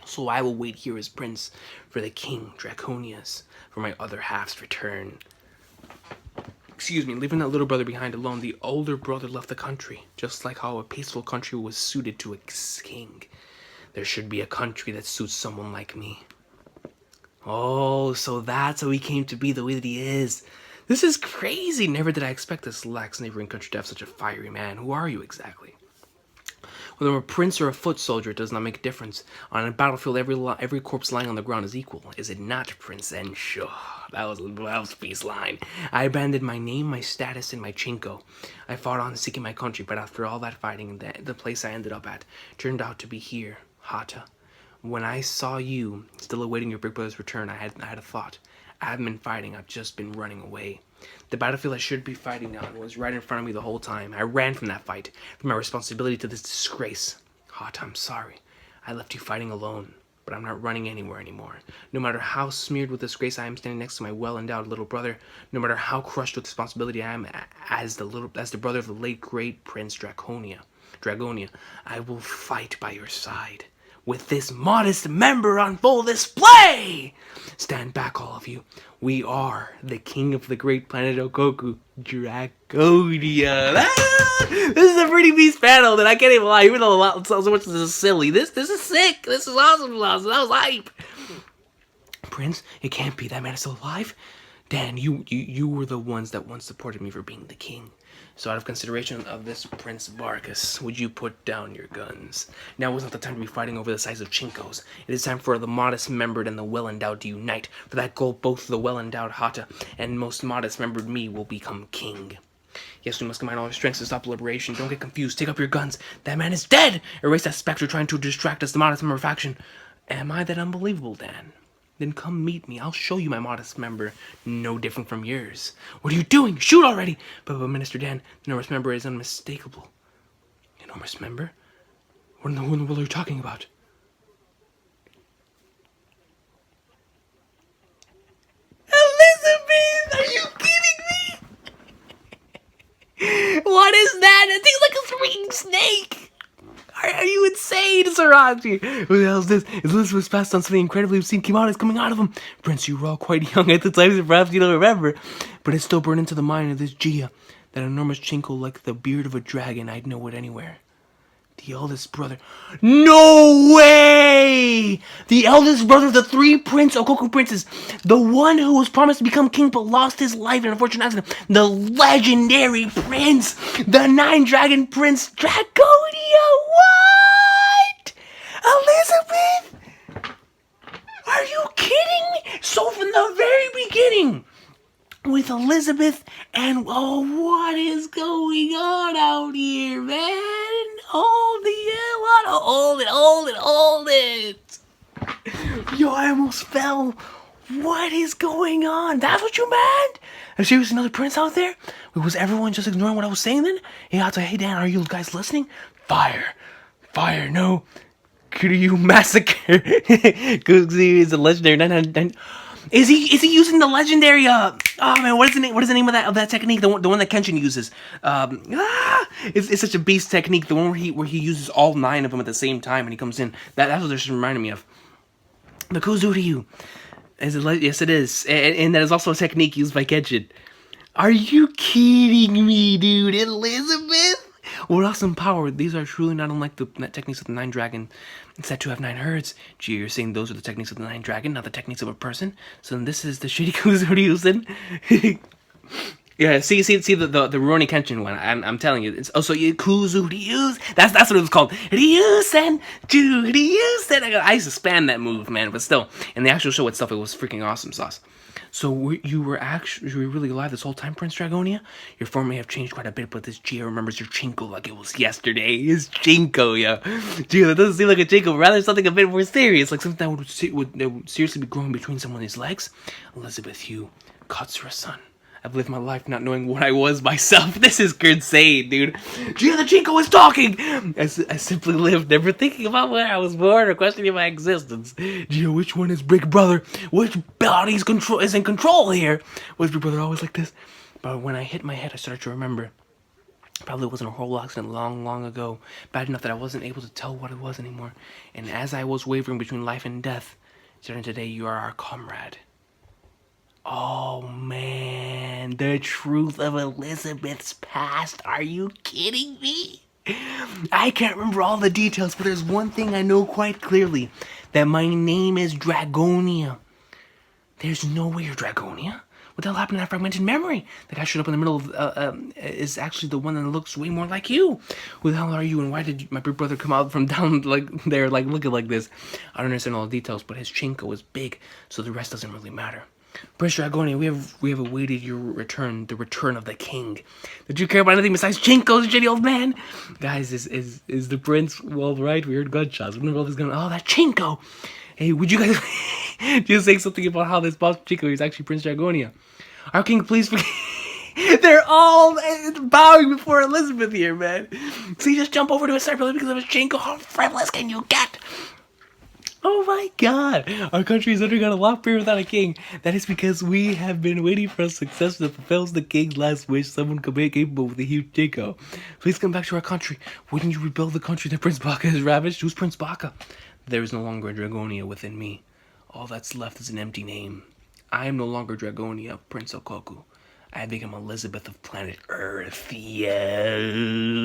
[SPEAKER 1] So I will wait here as prince for the king, Draconia's, for my other half's return. Excuse me, leaving that little brother behind alone, the older brother left the country, just like how a peaceful country was suited to a king. There should be a country that suits someone like me. Oh, so that's how he came to be the way that he is. This is crazy. Never did I expect this lax neighboring country to have such a fiery man. Who are you exactly? Whether I'm a prince or a foot soldier, it does not make a difference. On a battlefield, every corpse lying on the ground is equal. Is it not, Prince Ensho? That was a peace line. I abandoned my name, my status, and my chinko. I fought on seeking my country, but after all that fighting, the place I ended up at turned out to be here, Hata. When I saw you, still awaiting your big brother's return, I had a thought. I haven't been fighting, I've just been running away. The battlefield I should be fighting on was right in front of me the whole time. I ran from that fight, from my responsibility to this disgrace. Hata, I'm sorry. I left you fighting alone, but I'm not running anywhere anymore. No matter how smeared with disgrace I am standing next to my well-endowed little brother, no matter how crushed with responsibility I am as the brother of the late great Prince Dragonia, I will fight by your side. With this modest member on full display! Stand back, all of you. We are the king of the great planet Okoku, Dragonia. This is a pretty beast panel that I can't even lie, even though so much of this is silly. This is sick. This is awesome. That was hype. Prince, it can't be. That man is still alive? Dan, you were the ones that once supported me for being the king. So out of consideration of this Prince Barkus, would you put down your guns? Now is not the time to be fighting over the size of chinkos. It is time for the modest-membered and the well-endowed to unite. For that goal, both the well-endowed Hata and most modest-membered me will become king. Yes, we must combine all our strengths to stop liberation. Don't get confused. Take up your guns. That man is dead! Erase that specter trying to distract us, the modest-member faction. Am I that unbelievable, Dan? Then come meet me. I'll show you my modest member, no different from yours. What are you doing? Shoot already! But Minister Dan, the enormous member is unmistakable. Enormous member? What in the world are you talking about? Elizabeth! Are you kidding me? What is that? It seems like a freaking snake! Are you insane, Saraji? What the hell is this? Is Elizabeth's passed on something incredibly obscene is coming out of him? Prince, you were all quite young at the time, so perhaps you don't remember. But it's still burned into the mind of this Gia. That enormous chinkle like the beard of a dragon, I'd know it anywhere. The eldest brother. No way! The eldest brother of the three Okoku princes. The one who was promised to become king but lost his life in an unfortunate accident. The legendary prince. The 9-dragon prince Dragonia. What? Elizabeth? Are you kidding me? So from the very beginning. With Elizabeth and what is going on out here, man? Hold it. Yo, I almost fell. What is going on? That's what you meant? Is there another prince out there? Was everyone just ignoring what I was saying then? Hey Dan, are you guys listening? Fire, no. Kiryu massacre. Kuzi is a legendary 999. Is he using the legendary oh man, what is the name of that technique, the one that Kenshin uses? It's such a beast technique, the one where he uses all 9 of them at the same time and he comes in. That's what this reminded me of. The Kuzuryu. Yes, it is. And that is also a technique used by Kenshin. Are you kidding me, dude? Elizabeth? What awesome power. These are truly not unlike the techniques of the 9-dragon said to have 9 herds. Gee, you're saying those are the techniques of the 9-dragon, not the techniques of a person? So then this is the shitty Kuzuryusen. Yeah, see the Rurouni Kenshin one. I'm telling you, it's also Kuzuryusen. That's what it was called. Ryusen, Ryusen. I used to spam that move, man, but still, in the actual show itself, it was freaking awesome sauce. So you were really alive this whole time, Prince Dragonia? Your form may have changed quite a bit, but this Gia remembers your Chinko like it was yesterday. It's Chinko, yeah. Gia, that doesn't seem like a Chinko, but rather something a bit more serious, like something that would seriously be growing between someone's legs. Elizabeth, you, Katsura's son. I've lived my life not knowing what I was myself. This is insane, dude. Gia the Chinko is talking! I simply lived, never thinking about where I was born or questioning my existence. Gia, which one is Big Brother? Which body is in control here? Was Big Brother always like this? But when I hit my head, I started to remember. Probably wasn't a horrible accident long ago. Bad enough that I wasn't able to tell what it was anymore. And as I was wavering between life and death, starting today, you are our comrade. Oh man, the truth of Elizabeth's past. Are you kidding me? I can't remember all the details, but there's one thing I know quite clearly. That my name is Dragonia. There's no way you're Dragonia. What the hell happened to that fragmented memory? The guy showed up in the middle of, is actually the one that looks way more like you. Who the hell are you, and why did my big brother come out from down, like, there, like, looking like this? I don't understand all the details, but his chinko is big, so the rest doesn't really matter. Prince Dragonia, we have awaited your return, the return of the king. Did you care about anything besides Chinkos, shitty old man? Guys, is the prince well right? We heard gunshots. When the world is going, oh, that Chinko. Hey, would you guys just say something about how this boss Chinko is actually Prince Dragonia? Our king, please forgive. They're all bowing before Elizabeth here, man. So you just jump over to his side because of his Chinko. How frivolous can you get? Oh my god! Our country has undergone a long period without a king. That is because we have been waiting for a successor that fulfills the king's last wish, someone capable with a huge Jinko. Please come back to our country. Wouldn't you rebuild the country that Prince Baka has ravaged? Who's Prince Baka? There is no longer a Dragonia within me. All that's left is an empty name. I am no longer Dragonia, Prince Okoku. I have become Elizabeth of planet Earth. Yeah,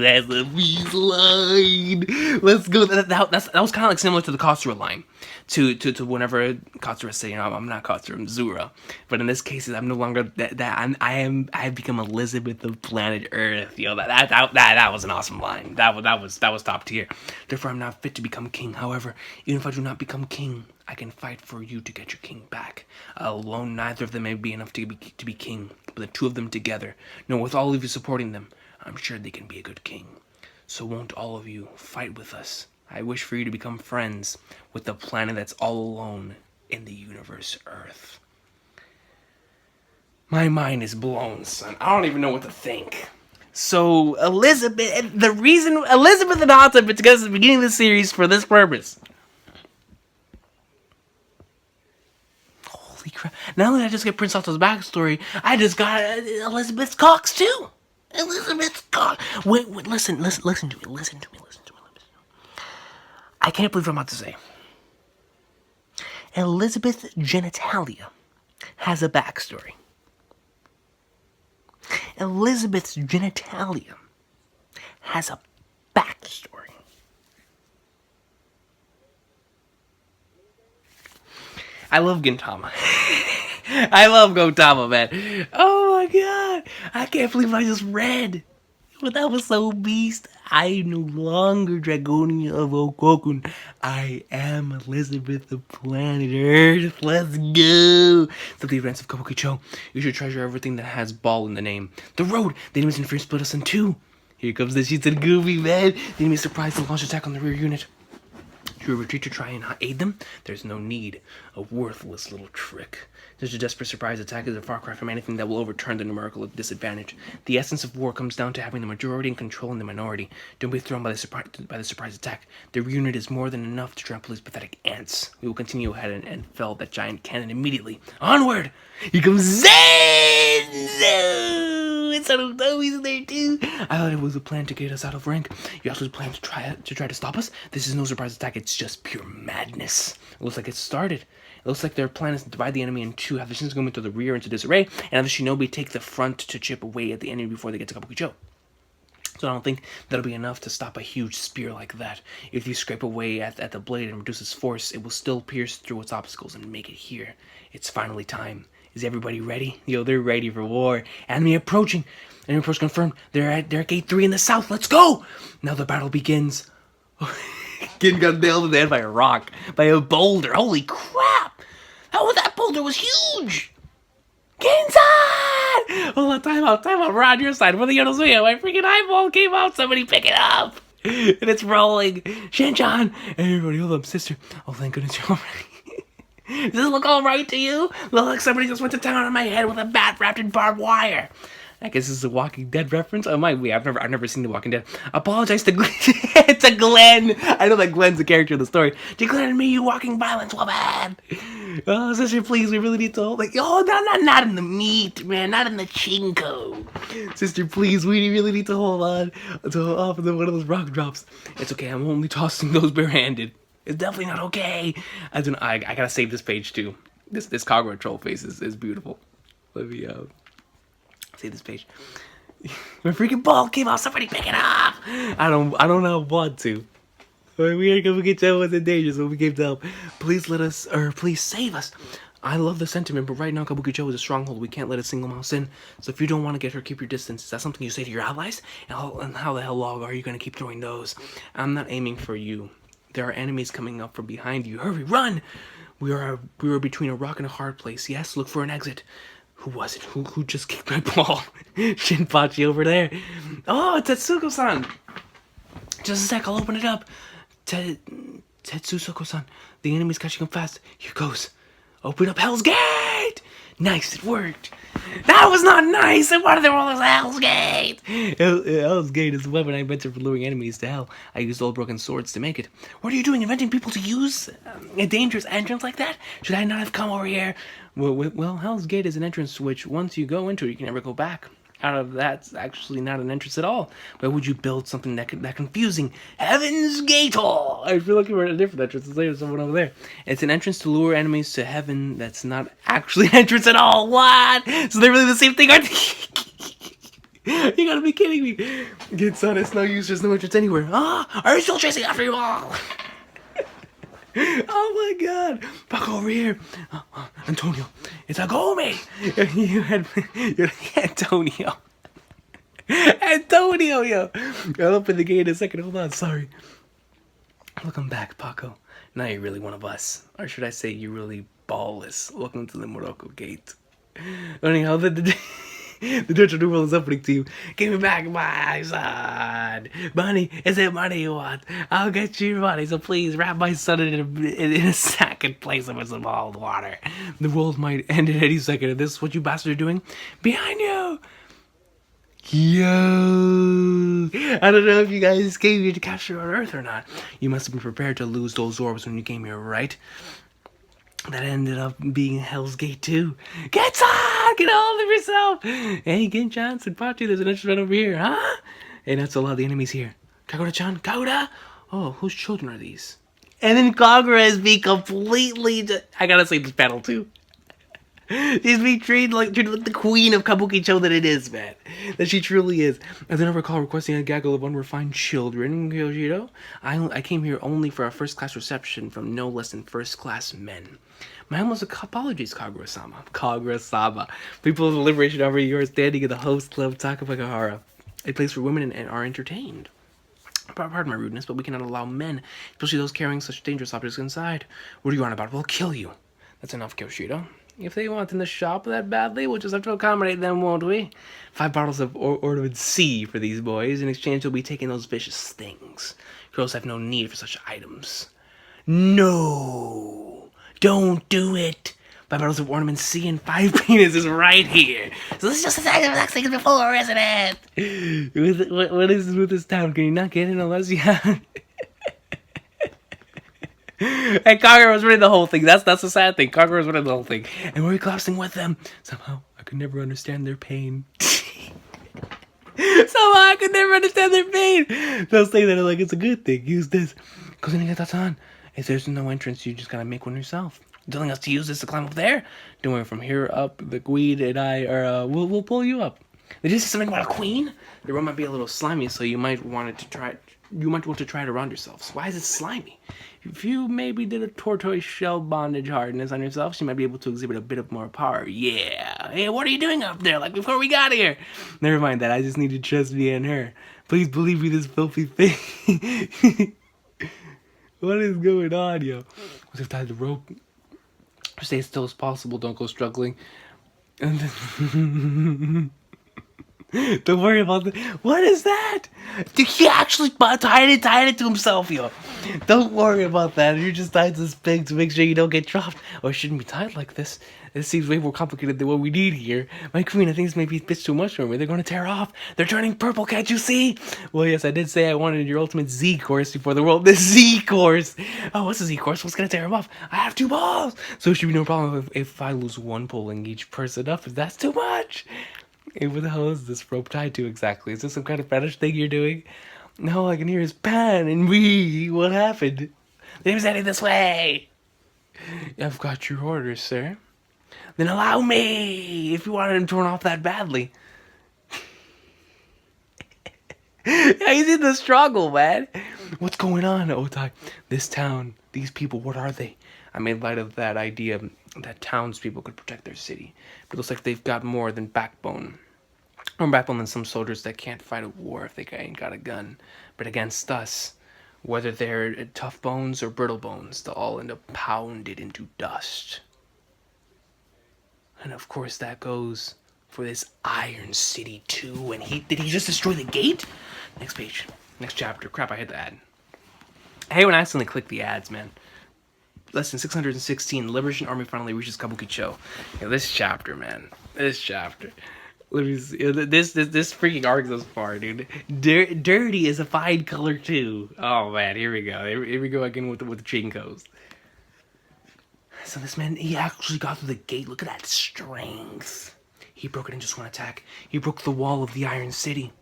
[SPEAKER 1] that's a peace line. Let's go. That was kind of like similar to the Katsura line. To whenever Katsura said, you know, I'm not Katsura, I'm Zura. But in this case, I'm no longer I have become Elizabeth of planet Earth. Yo, that was an awesome line. That was top tier. Therefore, I'm not fit to become king. However, even if I do not become king, I can fight for you to get your king back. Alone, neither of them may be enough to be king, but the two of them together, no, with all of you supporting them, I'm sure they can be a good king. So won't all of you fight with us? I wish for you to become friends with the planet that's all alone in the universe, Earth. My mind is blown, son. I don't even know what to think. So Elizabeth, the reason Elizabeth and Hata have been together since the beginning of the series for this purpose. Holy crap. Not only did I just get Prince Hata's backstory, I just got Elizabeth's cocks too. Elizabeth's cock. Wait, listen to me. I can't believe what I'm about to say. Elizabeth's genitalia has a backstory. Elizabeth's genitalia has a backstory. I love Gintama. I love Goatama, man. Oh my god. I can't believe what I just read. But that was so beast. I am no longer Dragonia of Okokun. I am Elizabeth of planet Earth. Let's go. So the events of Kabuki-cho. You should treasure everything that has ball in the name. The road. The enemies in fear split us in two. Here comes the sheets and Goofy, man. The enemy surprised the launch attack on the rear unit. You retreat to try and aid them? There's no need. A worthless little trick. Such a desperate surprise attack is a far cry from anything that will overturn the numerical disadvantage. The essence of war comes down to having the majority and controlling the minority. Don't be thrown by the surprise attack. The unit is more than enough to trample these pathetic ants. We will continue ahead and fell that giant cannon immediately. Onward! Here comes Zenzo! It's Sarutobi's there too. I thought it was a plan to get us out of rank. You also plan to try to stop us? This is no surprise attack. It's just pure madness. It looks like it started. It looks like their plan is to divide the enemy in two, have the Shins go into the rear into disarray, and have the Shinobi take the front to chip away at the enemy before they get to Kabuki-cho. So I don't think that'll be enough to stop a huge spear like that. If you scrape away at the blade and reduce its force, it will still pierce through its obstacles and make it here. It's finally time. Is everybody ready? Yo, they're ready for war. Enemy approaching. Enemy approach confirmed. They're at gate 3 in the south. Let's go! Now the battle begins. Gin got nailed in the head by a rock. By a boulder. Holy crap! That boulder was huge! Ginsan! Hold on, time out. We're on your side. We're the Yonosuya. My freaking eyeball came out. Somebody pick it up! And it's rolling. Shinchan! Everybody, hold up, sister. Oh, thank goodness you're already. Does this look alright to you? Look like somebody just went to town on my head with a bat wrapped in barbed wire. I guess this is a Walking Dead reference. Oh, might be. I've never seen The Walking Dead. Apologize to Glenn. To Glenn. I know that Glenn's the character of the story. Declare to me you walking violence, woman. Oh, sister, please, we really need to hold. Like, oh, not in the meat, man. Not in the chinko. Sister, please, we really need to hold on to off of one of those rock drops. It's okay. I'm only tossing those barehanded. It's definitely not okay. I gotta save this page too. This Kagura troll face is beautiful. Let me save this page. My freaking ball came out. Somebody pick it up. I don't want to. We are Kabuki-cho was in danger, so we came to help. Please please save us. I love the sentiment, but right now Kabuki-cho is a stronghold. We can't let a single mouse in. So if you don't want to get her, keep your distance. Is that something you say to your allies? And how the hell long are you going to keep throwing those? I'm not aiming for you. There are enemies coming up from behind you. Hurry, run! We were between a rock and a hard place. Yes, look for an exit. Who was it? Who just kicked my ball? Shinpachi over there. Oh, Tetsuko-san! Just a sec, I'll open it up. Tetsuko-san, the enemy's catching up fast. Here goes. Open up Hell's Gate! Nice, it worked. That was not nice! I wanted to roll as Hell's Gate! Hell's Gate is a weapon I invented for luring enemies to hell. I used old broken swords to make it. What are you doing, inventing people to use a dangerous entrance like that? Should I not have come over here? Well, Hell's Gate is an entrance which, once you go into it, you can never go back. Out of that's actually not an entrance at all. Why would you build something that confusing? Heaven's Gate Hall! I feel like we're at a different entrance. There's someone over there. It's an entrance to lure enemies to heaven that's not actually an entrance at all. What? So they're really the same thing, aren't they? You gotta be kidding me. Get son, it's no use. There's no entrance anywhere. Ah, are you still chasing after you all? Oh my god! Back over here! Antonio! It's Agome! You're Antonio! Antonio, yo! I'll open the gate in a second. Hold on, sorry. Welcome back, Paco. Now you're really one of us. Or should I say you're really ballless. Welcome to the Morocco gate. Anyhow, the Dutch new world is opening to you. Give me back my son. Money, is it money you want? I'll get you money, so please wrap my son in a sack and place him in some cold water. The world might end at any second, and this is what you bastards are doing? Behind you! Yo! I don't know if you guys came here to capture on Earth or not. You must have been prepared to lose those orbs when you came here, right? That ended up being Hell's Gate too. Get on! Get hold of yourself! Hey, Gin-chan, Pachi, there's an entrance right over here, huh? Hey, that's a lot of the enemies here. Kagura-chan? Kagura? Oh, whose children are these? And then Kagura is being completely... I gotta say this panel too. She's being treated like the queen of Kabuki-cho that it is, man. That she truly is. As I recall requesting a gaggle of unrefined children, Kyojiro, I came here only for a first-class reception from no less than first-class men. My humblest apologies, Kagura-sama. Kagura-sama. People of the Liberation Army, you are standing in the host club Takapakahara, a place for women and are entertained. Pardon my rudeness, but we cannot allow men, especially those carrying such dangerous objects inside. What are you on about? We'll kill you. That's enough, Kyoshiro. If they want in the shop that badly, we'll just have to accommodate them, won't we? 5 bottles of Ornament C for these boys. In exchange, we'll be taking those vicious things. Girls have no need for such items. No! Don't do it! 5 bottles of Ornament C and 5 penises right here. So this is just the next thing before, isn't it? What is with this town? Can you not get in unless you have... And Kagura was running the whole thing. That's the sad thing. Kagura was running the whole thing. And we're collapsing with them. Somehow, I could never understand their pain. Somehow, I could never understand their pain. They'll say that like it's a good thing. Use this. Kuzenigata-san, if there's no entrance, you just gotta make one yourself. Telling us to use this to climb up there? Don't worry, from here up, the queen and I are, we'll pull you up. They just say something about a queen? The room might be a little slimy, so you might want to try it around yourselves. Why is it slimy? If you maybe did a tortoise shell bondage hardness on yourself, you might be able to exhibit a bit of more power. Yeah. Hey, what are you doing up there? Like before we got here. Never mind that. I just need to trust me and her. Please believe me, this filthy thing. What is going on, yo? What if tied the rope? Stay as still as possible. Don't go struggling. And then... Don't worry about that. What is that? He actually tied it to himself, yo. Don't worry about that. You just tied this pig to make sure you don't get dropped. Or it shouldn't be tied like this. This seems way more complicated than what we need here. My queen, I think this may be a bit too much for me. They're going to tear off. They're turning purple, can't you see? Well, yes, I did say I wanted your ultimate Z course before the world. The Z course. Oh, what's the Z course? What's going to tear them off? I have 2 balls. So it should be no problem if I lose 1 pulling each person up. If that's too much. Hey, what the hell is this rope tied to exactly? Is this some kind of fetish thing you're doing? No, I can hear his pan and wee. What happened? They was heading this way. I've got your orders, sir. Then allow me, if you wanted him torn off that badly. Yeah, he's in the struggle, man. What's going on, Otai? This town, these people, what are they? I made light of that idea that townspeople could protect their city. But it looks like they've got more than backbone. More backbone than some soldiers that can't fight a war if they ain't got a gun. But against us, whether they're tough bones or brittle bones, they'll all end up pounded into dust. And of course that goes for this Iron City too. And did he just destroy the gate? Next page. Next chapter. Crap, I hit the ad. I hate when I accidentally click the ads, man. Lesson 616, Liberation Army finally reaches Kabuki-cho. This chapter, man. This chapter. Let me see. This freaking arc goes far, dude. Dirty is a fine color too. Oh man, here we go. Here we go again with the Chinkos. So this man, he actually got through the gate. Look at that strength. He broke it in just one attack. He broke the wall of the Iron City.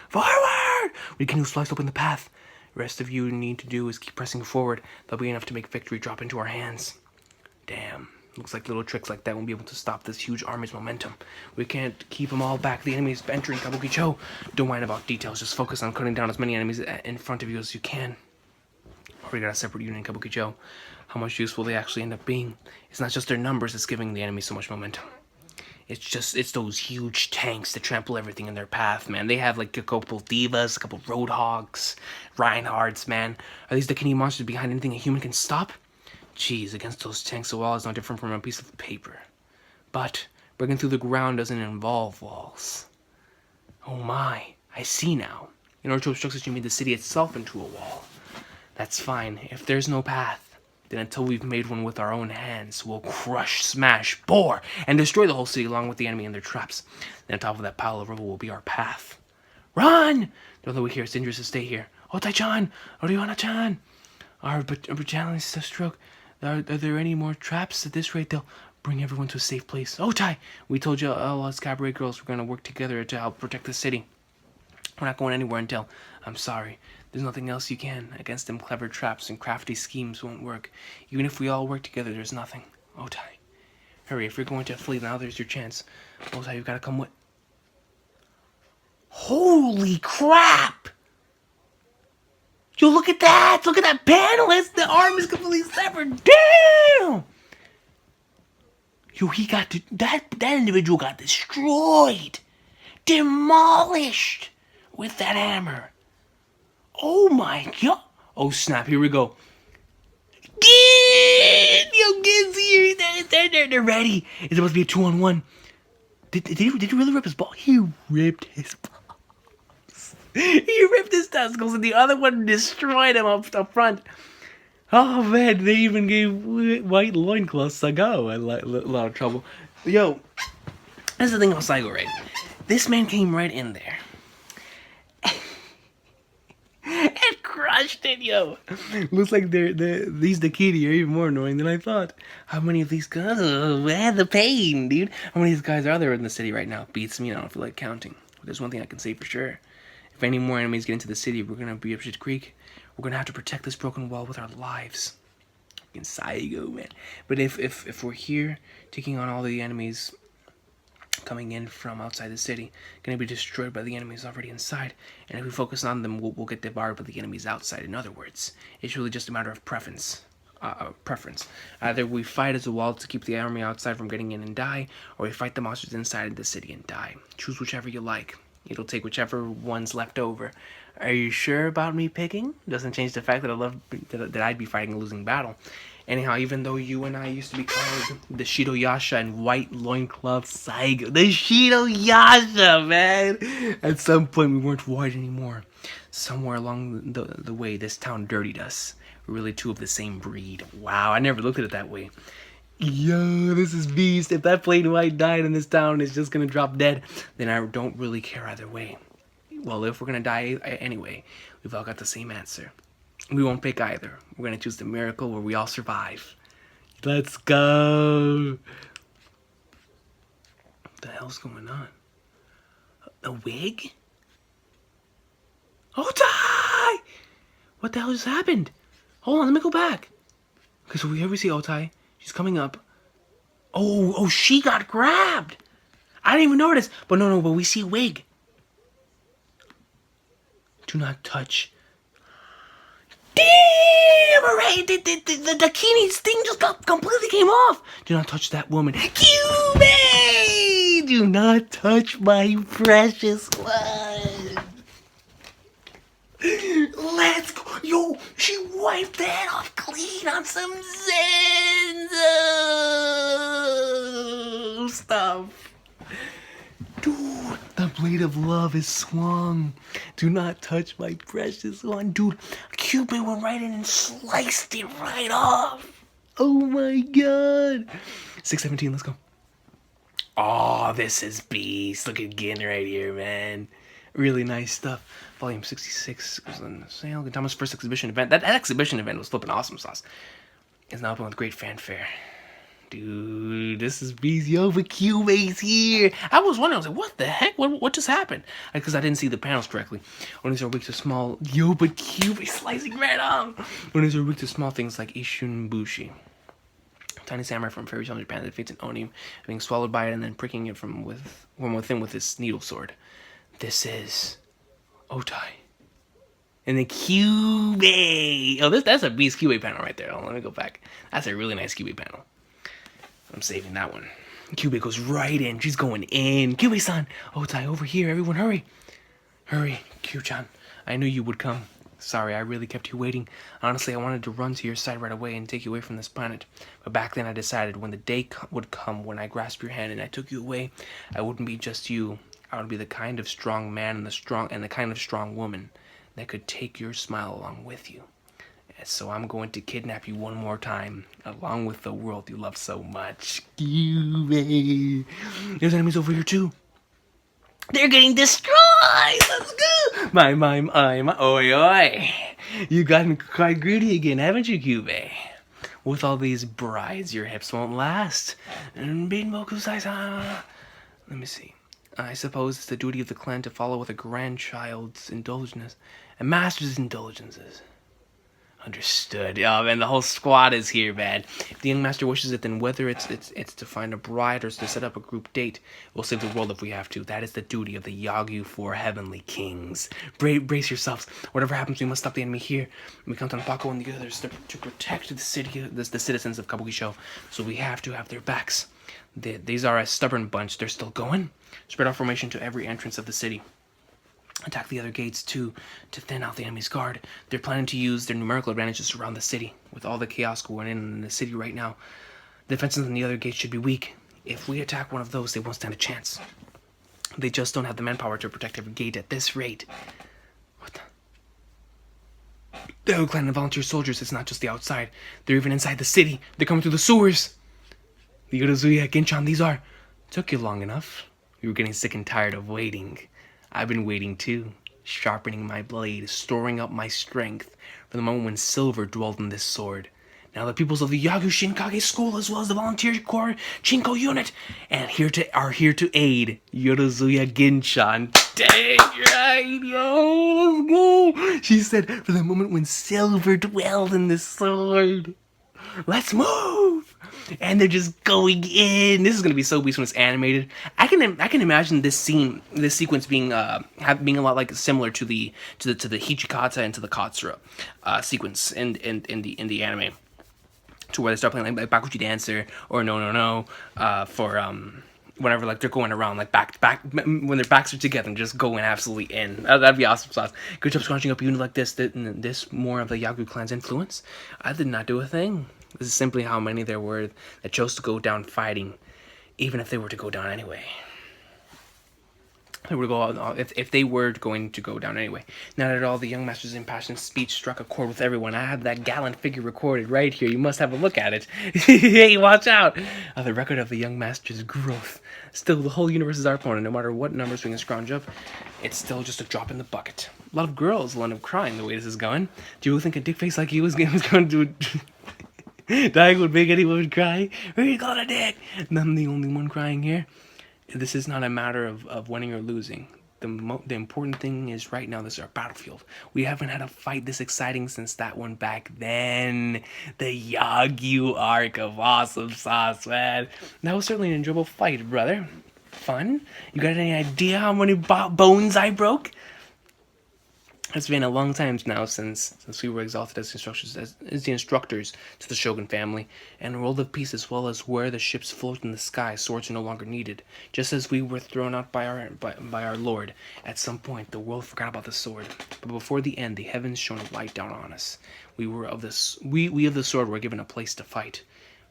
[SPEAKER 1] Forward! We can slice open the path. The rest of you need to do is keep pressing forward. That'll be enough to make victory drop into our hands. Damn. Looks like little tricks like that won't be able to stop this huge army's momentum. We can't keep them all back. The enemy's entering Kabuki-cho. Don't mind about details. Just focus on cutting down as many enemies in front of you as you can. Already got a separate unit in Kabuki-cho. How much use will they actually end up being? It's not just their numbers that's giving the enemy so much momentum. It's those huge tanks that trample everything in their path, man. They have like a couple divas, a couple roadhogs, Reinhardts, man. Are these the kidney monsters behind anything a human can stop? Jeez, against those tanks, the wall is no different from a piece of paper. But breaking through the ground doesn't involve walls. Oh my, I see now. In order to obstruct us, you made the city itself into a wall. That's fine. If there's no path, then until we've made one with our own hands, we'll crush, smash, bore, and destroy the whole city along with the enemy and their traps. Then on top of that pile of rubble will be our path. Run! Don't let we hear it's dangerous to stay here. Otai-chan! Oriana-chan! Our battalion is a stroke. Are there any more traps? At this rate, they'll bring everyone to a safe place. Otai! We told you all us cabaret girls were going to work together to help protect the city. We're not going anywhere until... I'm sorry. There's nothing else you can. Against them, clever traps and crafty schemes won't work. Even if we all work together, there's nothing. Otai. Hurry, if you're going to flee, now there's your chance. Otai, you've got to come with... Holy crap! Yo, look at that! Look at that panel! The arm is completely severed. Damn! Yo, he got... That individual got destroyed. Demolished. With that hammer. Oh my god. Oh snap, here we go. Yo, Gid's here. They're ready. It's supposed to be a 2-on-1. Did he really rip his ball? He ripped his balls. He ripped his testicles and the other one destroyed him up front. Oh man, they even gave white loincloths a go. A lot of trouble. Yo, that's the thing about Saigo, right? This man came right in there. And crushed it, yo. Looks like these Dakiti are even more annoying than I thought. How many of these guys? Oh, man, the pain, dude. How many of these guys are there in the city right now? Beats me. I don't feel like counting. But there's one thing I can say for sure. If any more enemies get into the city, we're gonna be up Shit Creek. We're gonna have to protect this broken wall with our lives. Fucking Saigo, man. But if we're here taking on all the enemies coming in from outside the city, going to be destroyed by the enemies already inside, and if we focus on them, we'll get devoured by the enemies outside. In other words, it's really just a matter of preference. Either we fight as a wall to keep the army outside from getting in and die, or we fight the monsters inside the city and die. Choose whichever you like. It'll take whichever one's left over. Are you sure about me picking? Doesn't change the fact that I'd be fighting a losing battle. Anyhow, even though you and I used to be called the Shidoyasha and White Loincloth Saigo. The Shidoyasha, man! At some point, we weren't white anymore. Somewhere along the way, this town dirtied us. We're really two of the same breed. Wow, I never looked at it that way. Yo, this is beast. If that plain white died in this town, it's just gonna drop dead. Then I don't really care either way. Well, if we're gonna die anyway, we've all got the same answer. We won't pick either. We're gonna choose the miracle where we all survive. Let's go. What the hell's going on? A wig? Otai! What the hell just happened? Hold on, let me go back. Okay, so here we see Otai. She's coming up. Oh, she got grabbed. I didn't even notice. But no, but we see a wig. Do not touch. Damn, her the Dakini's thing just completely came off. Do not touch that woman. Kyubey! Do not touch my precious one. Let's go. Yo, she wiped that off clean on some Zenzo stuff. Dude, the blade of love is swung. Do not touch my precious one. Dude, Cupid went right in and sliced it right off. Oh my god. 617, let's go. Oh, this is beast. Look at Gin right here, man. Really nice stuff. Volume 66 was on sale. Gintama's first exhibition event. That exhibition event was flipping awesome sauce. It's now open with great fanfare. Dude, this is beast. Yo, but Kyubey's here. I was wondering, I was like, what the heck? What just happened? Because I didn't see the panels correctly. When these are weak to small... Yo, but Kyubey slicing right off. When these are weak to small things like Ishun Bushi. Tiny samurai from fairy tale in Japan that defeats an Oni, being swallowed by it and then pricking it from within with his needle sword. This is Otai. And then Kyubey. Oh, that's a beast Kyubey panel right there. Let me go back. That's a really nice Kyubey panel. I'm saving that one. Kyubey goes right in. She's going in. Kyubey-san. Otai, over here. Everyone, hurry. Hurry, Kyu-chan. I knew you would come. Sorry, I really kept you waiting. Honestly, I wanted to run to your side right away and take you away from this planet. But back then I decided when the day would come when I grasped your hand and I took you away, I wouldn't be just you. I would be the kind of strong man and the kind of strong woman that could take your smile along with you. And so I'm going to kidnap you one more time, along with the world you love so much. There's enemies over here too. They're getting destroyed! Let's go! My, oi, oi. You gotten quite greedy again, haven't you, Kyubey? With all these brides, your hips won't last. Let me see. I suppose it's the duty of the clan to follow with a grandchild's indulgences and master's indulgences. Understood. Oh man, the whole squad is here, man. If the young master wishes it, then whether it's to find a bride or to set up a group date, we'll save the world if we have to. That is the duty of the Yagyu Four Heavenly Kings. Brace yourselves. Whatever happens, we must stop the enemy here. We count on Bako and the others to protect the city, the citizens of Kabuki-cho. So we have to have their backs. These are a stubborn bunch. They're still going. Spread out formation to every entrance of the city. Attack the other gates too, to thin out the enemy's guard. They're planning to use their numerical advantages around the city. With all the chaos going in the city right now, the defenses on the other gates should be weak. If we attack one of those, they won't stand a chance. They just don't have the manpower to protect every gate at this rate. What the? The Old Clan and volunteer soldiers, it's not just the outside. They're even inside the city. They're coming through the sewers. The Yorozuya, Ginchan, these are... Took you long enough. You were getting sick and tired of waiting. I've been waiting too, sharpening my blade, storing up my strength for the moment when silver dwelled in this sword. Now the pupils of the Yagyu Shinkage school, as well as the volunteer corps Chinko unit, are here to aid Yorozuya Ginchan. Dang right, yo, let's go! She said, for the moment when silver dwelled in this sword. Let's move! And they're just going in. This is gonna be so beast when it's animated. I can imagine this sequence being being a lot like similar to the Hichikata and to the Katsura sequence in the anime, to where they start playing like Bakuchi Dancer or No for whenever like they're going around like back when their backs are together and just going absolutely in. That'd be awesome sauce. Good job scrunching up a unit like this. This more of the Yagyu clan's influence. I did not do a thing. This is simply how many there were that chose to go down fighting, even if they were to go down anyway. If they were going to go down anyway. Not at all, the young master's impassioned speech struck a chord with everyone. I have that gallant figure recorded right here. You must have a look at it. Hey, watch out! The record of the young master's growth. Still, the whole universe is our opponent. No matter what numbers we can scrounge up, it's still just a drop in the bucket. A lot of girls will end up crying the way this is going. Do you really think a dick face like you was going to do it? Dying would make anyone cry? Where you got a dick? And I'm the only one crying here. This is not a matter of winning or losing. The important thing is right now this is our battlefield. We haven't had a fight this exciting since that one back then. The Yagyu arc of awesome sauce, man. That was certainly an enjoyable fight, brother. Fun? You got any idea how many bones I broke? It's been a long time now since we were exalted as the instructors to the Shogun family, and world of peace as well as where the ships float in the sky, swords are no longer needed. Just as we were thrown out by our Lord, at some point the world forgot about the sword. But before the end, the heavens shone a light down on us. We of the sword were given a place to fight.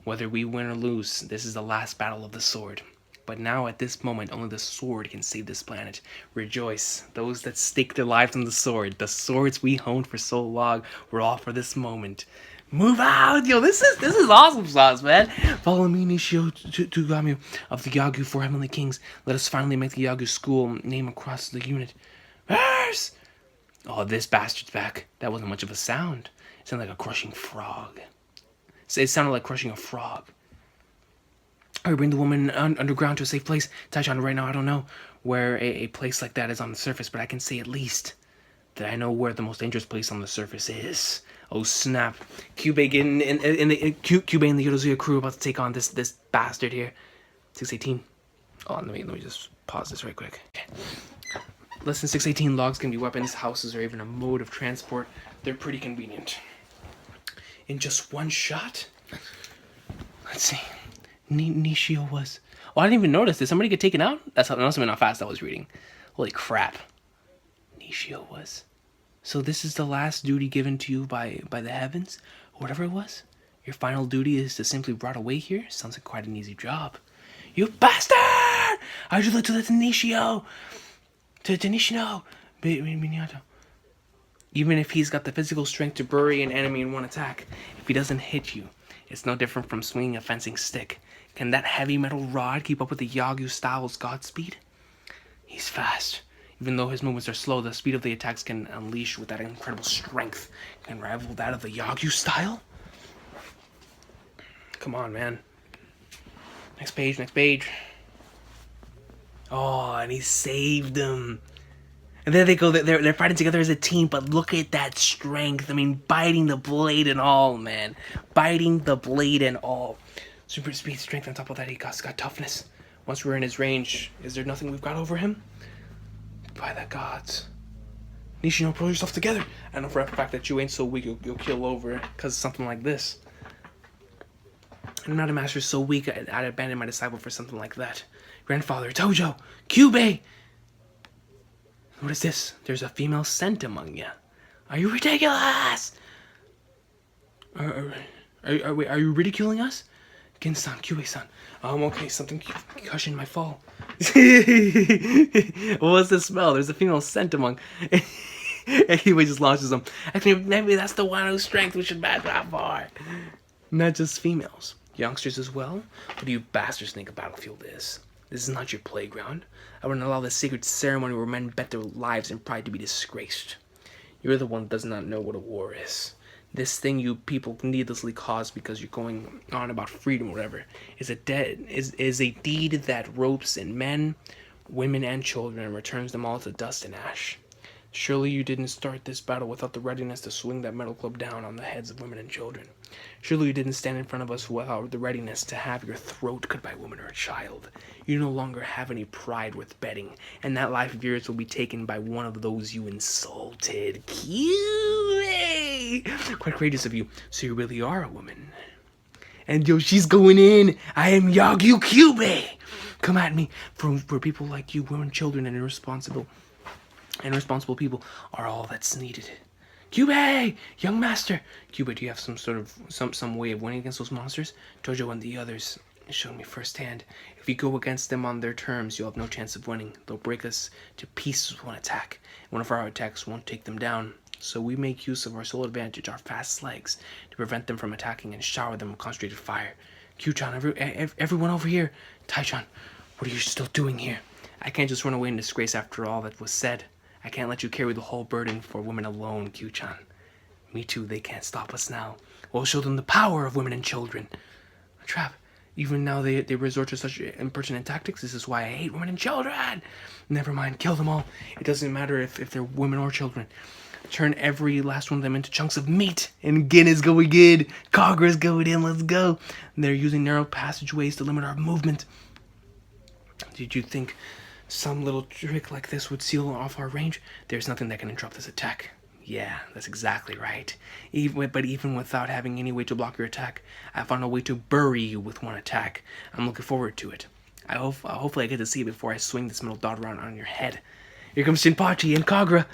[SPEAKER 1] Whether we win or lose, this is the last battle of the sword. But now, at this moment, only the sword can save this planet. Rejoice, those that stake their lives on the sword. The swords we honed for so long were all for this moment. Move out! Yo, this is awesome sauce, man. Follow me, Nishio Tugami of the Yagu Four Heavenly Kings. Let us finally make the Yagu school name across the unit. Verse! Oh, this bastard's back. That wasn't much of a sound. It sounded like a crushing frog. It sounded like crushing a frog. I bring the woman underground to a safe place. Taichan, right now I don't know where a place like that is on the surface, but I can say at least that I know where the most dangerous place on the surface is. Oh snap! Kyubey and the Yodozuya crew about to take on this bastard here. 618. Oh, let me just pause this right quick. Okay. Listen, 618 logs can be weapons, houses, or even a mode of transport. They're pretty convenient. In just one shot. Let's see. Nishio was... Oh, I didn't even notice. Did somebody get taken out? That must have been how fast I was reading. Holy crap. Nishio was... So this is the last duty given to you by the heavens? Or whatever it was? Your final duty is to simply rot away here? Sounds like quite an easy job. You bastard! How'd you let to Nishio? To Nishio! Even if he's got the physical strength to bury an enemy in one attack, if he doesn't hit you, it's no different from swinging a fencing stick. Can that heavy metal rod keep up with the Yagu style's godspeed? He's fast. Even though his movements are slow, the speed of the attacks can unleash with that incredible strength can rival that of the Yagu style? Come on, man. Next page, next page. Oh, and he saved them. And there they go, they're fighting together as a team, but look at that strength. I mean, biting the blade and all, man. Biting the blade and all. Super speed, strength, on top of that, he got toughness. Once we're in his range, is there nothing we've got over him? By the gods. Nishino, pull yourself together. I know for a fact that you ain't so weak, you'll kill over because of something like this. I'm not a master so weak, I'd abandon my disciple for something like that. Grandfather, Tojo, Kyubey! What is this? There's a female scent among you. Are you ridiculous? Are you ridiculing us? Gin-san, Kyubey-san. Okay, something cushioned my fall. What's the smell? There's a female scent among... Kyubey just launches them. I think maybe that's the one whose strength we should match that for. Not just females. Youngsters as well? What do you bastards think a battlefield is? This is not your playground. I wouldn't allow this sacred ceremony where men bet their lives in pride to be disgraced. You're the one that does not know what a war is. This thing you people needlessly cause because you're going on about freedom or whatever is a deed that ropes in men, women, and children and returns them all to dust and ash. Surely you didn't start this battle without the readiness to swing that metal club down on the heads of women and children. Surely you didn't stand in front of us without the readiness to have your throat cut by a woman or a child. You no longer have any pride worth betting, and that life of yours will be taken by one of those you insulted. Cute! Quite courageous of you. So you really are a woman. And yo, she's going in. I am Yagu Kyubey. Come at me. For people like you, women, children, and irresponsible people are all that's needed. Kyubey! Young master! Kyubey, do you have some way of winning against those monsters? Tojo and the others showed me firsthand. If you go against them on their terms, you'll have no chance of winning. They'll break us to pieces with one attack. One of our attacks won't take them down. So we make use of our sole advantage, our fast legs, to prevent them from attacking and shower them with concentrated fire. Q-chan, everyone over here. Tai-chan, what are you still doing here? I can't just run away in disgrace after all that was said. I can't let you carry the whole burden for women alone, Q-chan. Me too, they can't stop us now. We'll show them the power of women and children. A trap. Even now they resort to such impertinent tactics. This is why I hate women and children. Never mind, kill them all. It doesn't matter if they're women or children. Turn every last one of them into chunks of meat. And Gin is going in. Kagura's going in, let's go. And they're using narrow passageways to limit our movement. Did you think some little trick like this would seal off our range? There's nothing that can interrupt this attack. Yeah, that's exactly right. But even without having any way to block your attack, I found a way to bury you with one attack. I'm looking forward to it. Hopefully I get to see it before I swing this metal dot around on your head. Here comes Shinpachi and Kagura.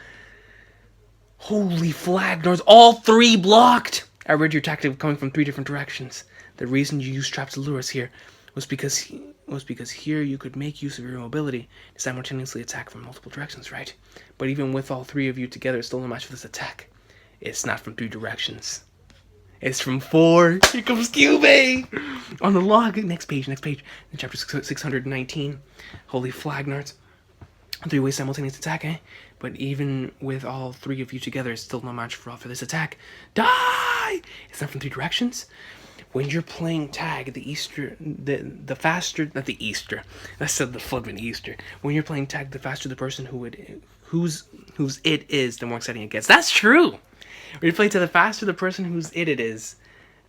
[SPEAKER 1] Holy flag, North, all three blocked! I read your tactic coming from 3 different directions. The reason you used traps to lure us here was because here you could make use of your mobility to simultaneously attack from multiple directions, right? But even with all 3 of you together, it's still no match for this attack. It's not from 3 directions. It's from 4. Here comes Kyubey! On the log. Next page. In chapter 619. Holy flag, nerds. 3-way simultaneous attack, eh? But even with all 3 of you together, it's still no match for this attack. Die! It's not from 3 directions. When you're playing tag, the faster, not the Easter. I said the flippin' Easter. When you're playing tag, the faster the person whose it is, the more exciting it gets. That's true. When you play tag, the faster the person whose it is,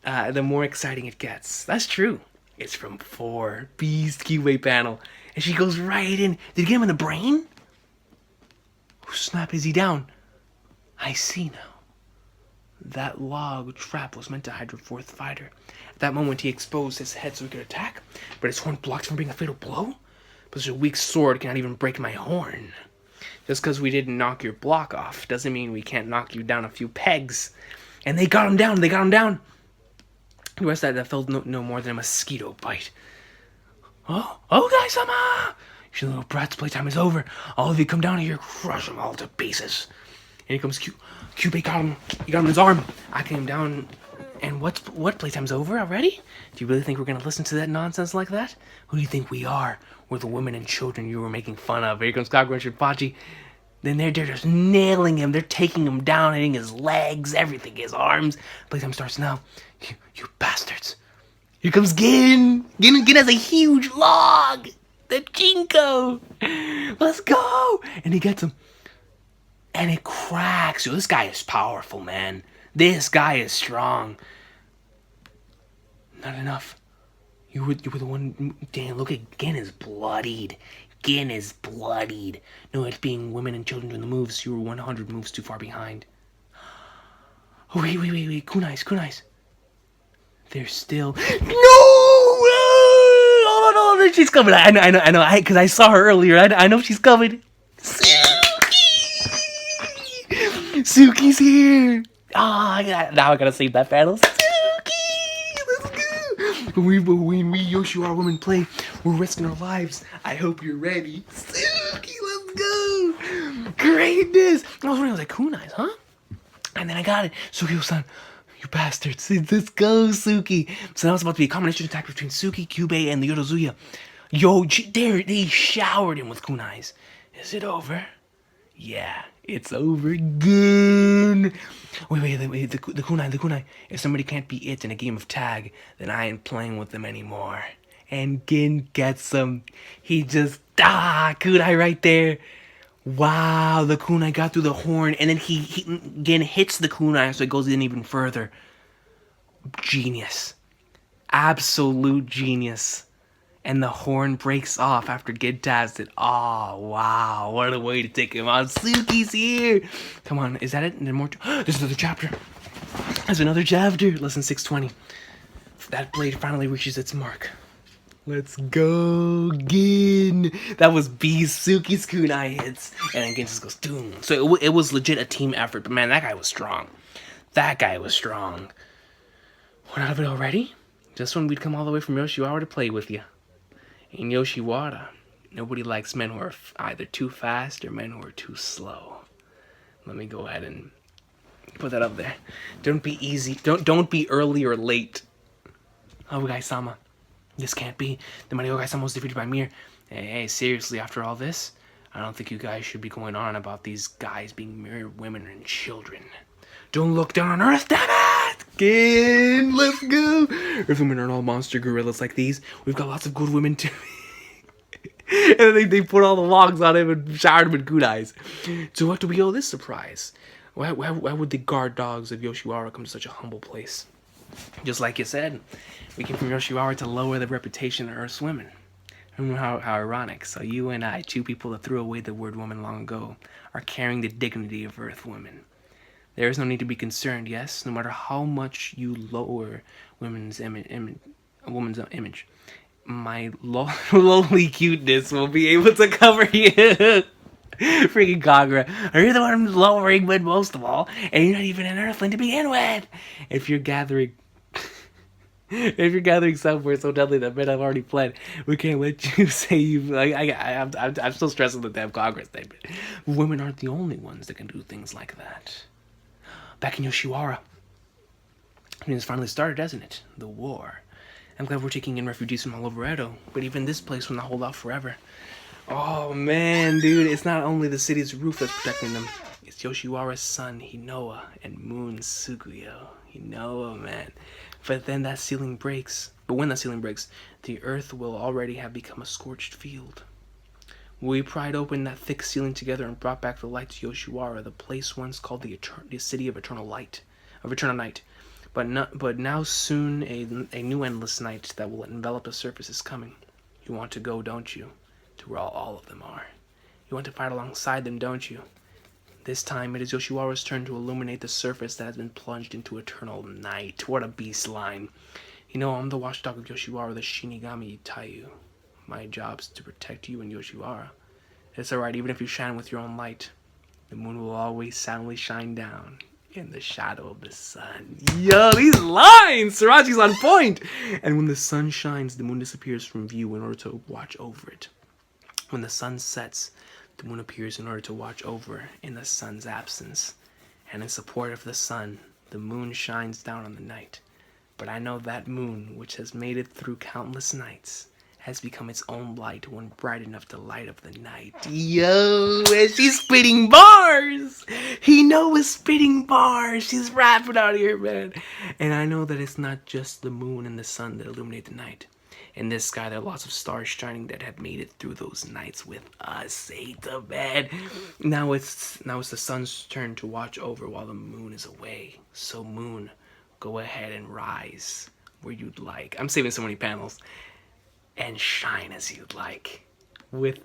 [SPEAKER 1] the more exciting it gets. That's true. It's from 4. Beast Keyway panel. And she goes right in. Did you get him in the brain? Snap, is he down? I see now. That log trap was meant to hide your 4th fighter. At that moment, he exposed his head so he could attack, but his horn blocked from being a fatal blow? But such a weak sword cannot even break my horn. Just because we didn't knock your block off doesn't mean we can't knock you down a few pegs. And they got him down. The rest of that felt no more than a mosquito bite. Oh, Guy-sama! You little brats, playtime is over. All of you come down here, crush them all to pieces. And here comes Kyubey, got him. He got him in his arm. I came down, and what? Playtime's over already? Do you really think we're gonna listen to that nonsense like that? Who do you think we are? We're the women and children you were making fun of. Here comes Kagura and Shinpachi. Then they're just nailing him. They're taking him down, hitting his legs, everything, his arms. Playtime starts now. You bastards. Here comes Gin. Gin has a huge log. The Jinko. Let's go. And he gets him. And it cracks. Yo, this guy is powerful, man. This guy is strong. Not enough. You were the one. Damn, look at Gin is bloodied. Gin is bloodied. No, it's being women and children doing the moves. You were 100 moves too far behind. Oh, wait. Kunais. They're still. No! Oh, she's coming. I know. Because I saw her earlier. I know she's coming. Suki's here. Now I gotta save that battle. Suki! Let's go! When we Yoshiwara women play, we're risking our lives. I hope you're ready. Suki, let's go! Greatness! I was like, Kunais, huh? And then I got it. Suki-san, you bastards. Let's go, Suki. So now it's about to be a combination attack between Suki, Kyubey, and the Yorozuya. Yo, they showered him with kunais. Is it over? Yeah, it's over again. Wait, the kunai. If somebody can't be it in a game of tag, then I ain't playing with them anymore. And Gin gets him. He just, kunai right there. Wow, the kunai got through the horn, and then Gin hits the kunai, so it goes in even further. Genius. Absolute genius. And the horn breaks off after Gin taps it. Oh, wow. What a way to take him out. Suki's here. Come on, is that it? There's another chapter. Lesson 620. That blade finally reaches its mark. Let's go, Gin. That was Suki's kunai hits. And then Gin just goes, doom. So it was legit a team effort. But man, that guy was strong. We're out of it already? Just when we'd come all the way from Yoshiwara to play with you. In Yoshiwara, nobody likes men who are either too fast or men who are too slow. Let me go ahead and put that up there. Don't be easy. Don't be early or late. Oh, Guy-sama. This can't be. The Mario Guy-sama was defeated by Mir. Hey, seriously, after all this, I don't think you guys should be going on about these guys being mere women and children. Don't look down on Earth, damn it! Gin, let's go! Earth women aren't all monster gorillas like these. We've got lots of good women too. And then they put all the logs on him and showered him with kunais. So what do we owe this surprise? Why would the guard dogs of Yoshiwara come to such a humble place? Just like you said, we came from Yoshiwara to lower the reputation of Earth's women. How ironic. So you and I, two people that threw away the word woman long ago, are carrying the dignity of Earth women. There is no need to be concerned, yes, no matter how much you lower a woman's image. My lowly cuteness will be able to cover you. Freaking Kagura. You're the one lowering women most of all, and you're not even an earthling to begin with. If you're gathering if you're gathering somewhere so deadly that men have already fled, we can't let you say you. Like, I'm still stressing the damn Congress statement. Women aren't the only ones that can do things like that. Back in Yoshiwara, I mean, it's finally started, hasn't it? The war. I'm glad we're taking in refugees from all over Edo, but even this place will not hold out forever. Oh man, dude, it's not only the city's roof that's protecting them. It's Yoshiwara's son, Hinoa, and Moon Suguyo. Hinoa, man. But then that ceiling breaks. But when that ceiling breaks, the earth will already have become a scorched field. We pried open that thick ceiling together and brought back the light to Yoshiwara, the place once called the city of eternal light, of eternal night. But now soon a new endless night that will envelop the surface is coming. You want to go, don't you? To where all of them are. You want to fight alongside them, don't you? This time it is Yoshiwara's turn to illuminate the surface that has been plunged into eternal night. What a beast line. You know, I'm the watchdog of Yoshiwara, the Shinigami Taiyu. My job's to protect you and Yoshiwara. It's alright, even if you shine with your own light, the moon will always soundly shine down in the shadow of the sun. Yo, these lines! Sirachi's on point! And when the sun shines, the moon disappears from view in order to watch over it. When the sun sets, the moon appears in order to watch over in the sun's absence. And in support of the sun, the moon shines down on the night. But I know that moon, which has made it through countless nights, has become its own light, one bright enough to light up the night. Yo, and she's spitting bars! Hinoa's spitting bars! She's rapping out here, man. And I know that it's not just the moon and the sun that illuminate the night. In this sky, there are lots of stars shining that have made it through those nights with us. Hata, man. Now it's the sun's turn to watch over while the moon is away. So moon, go ahead and rise where you'd like. I'm saving so many panels. And shine as you'd like.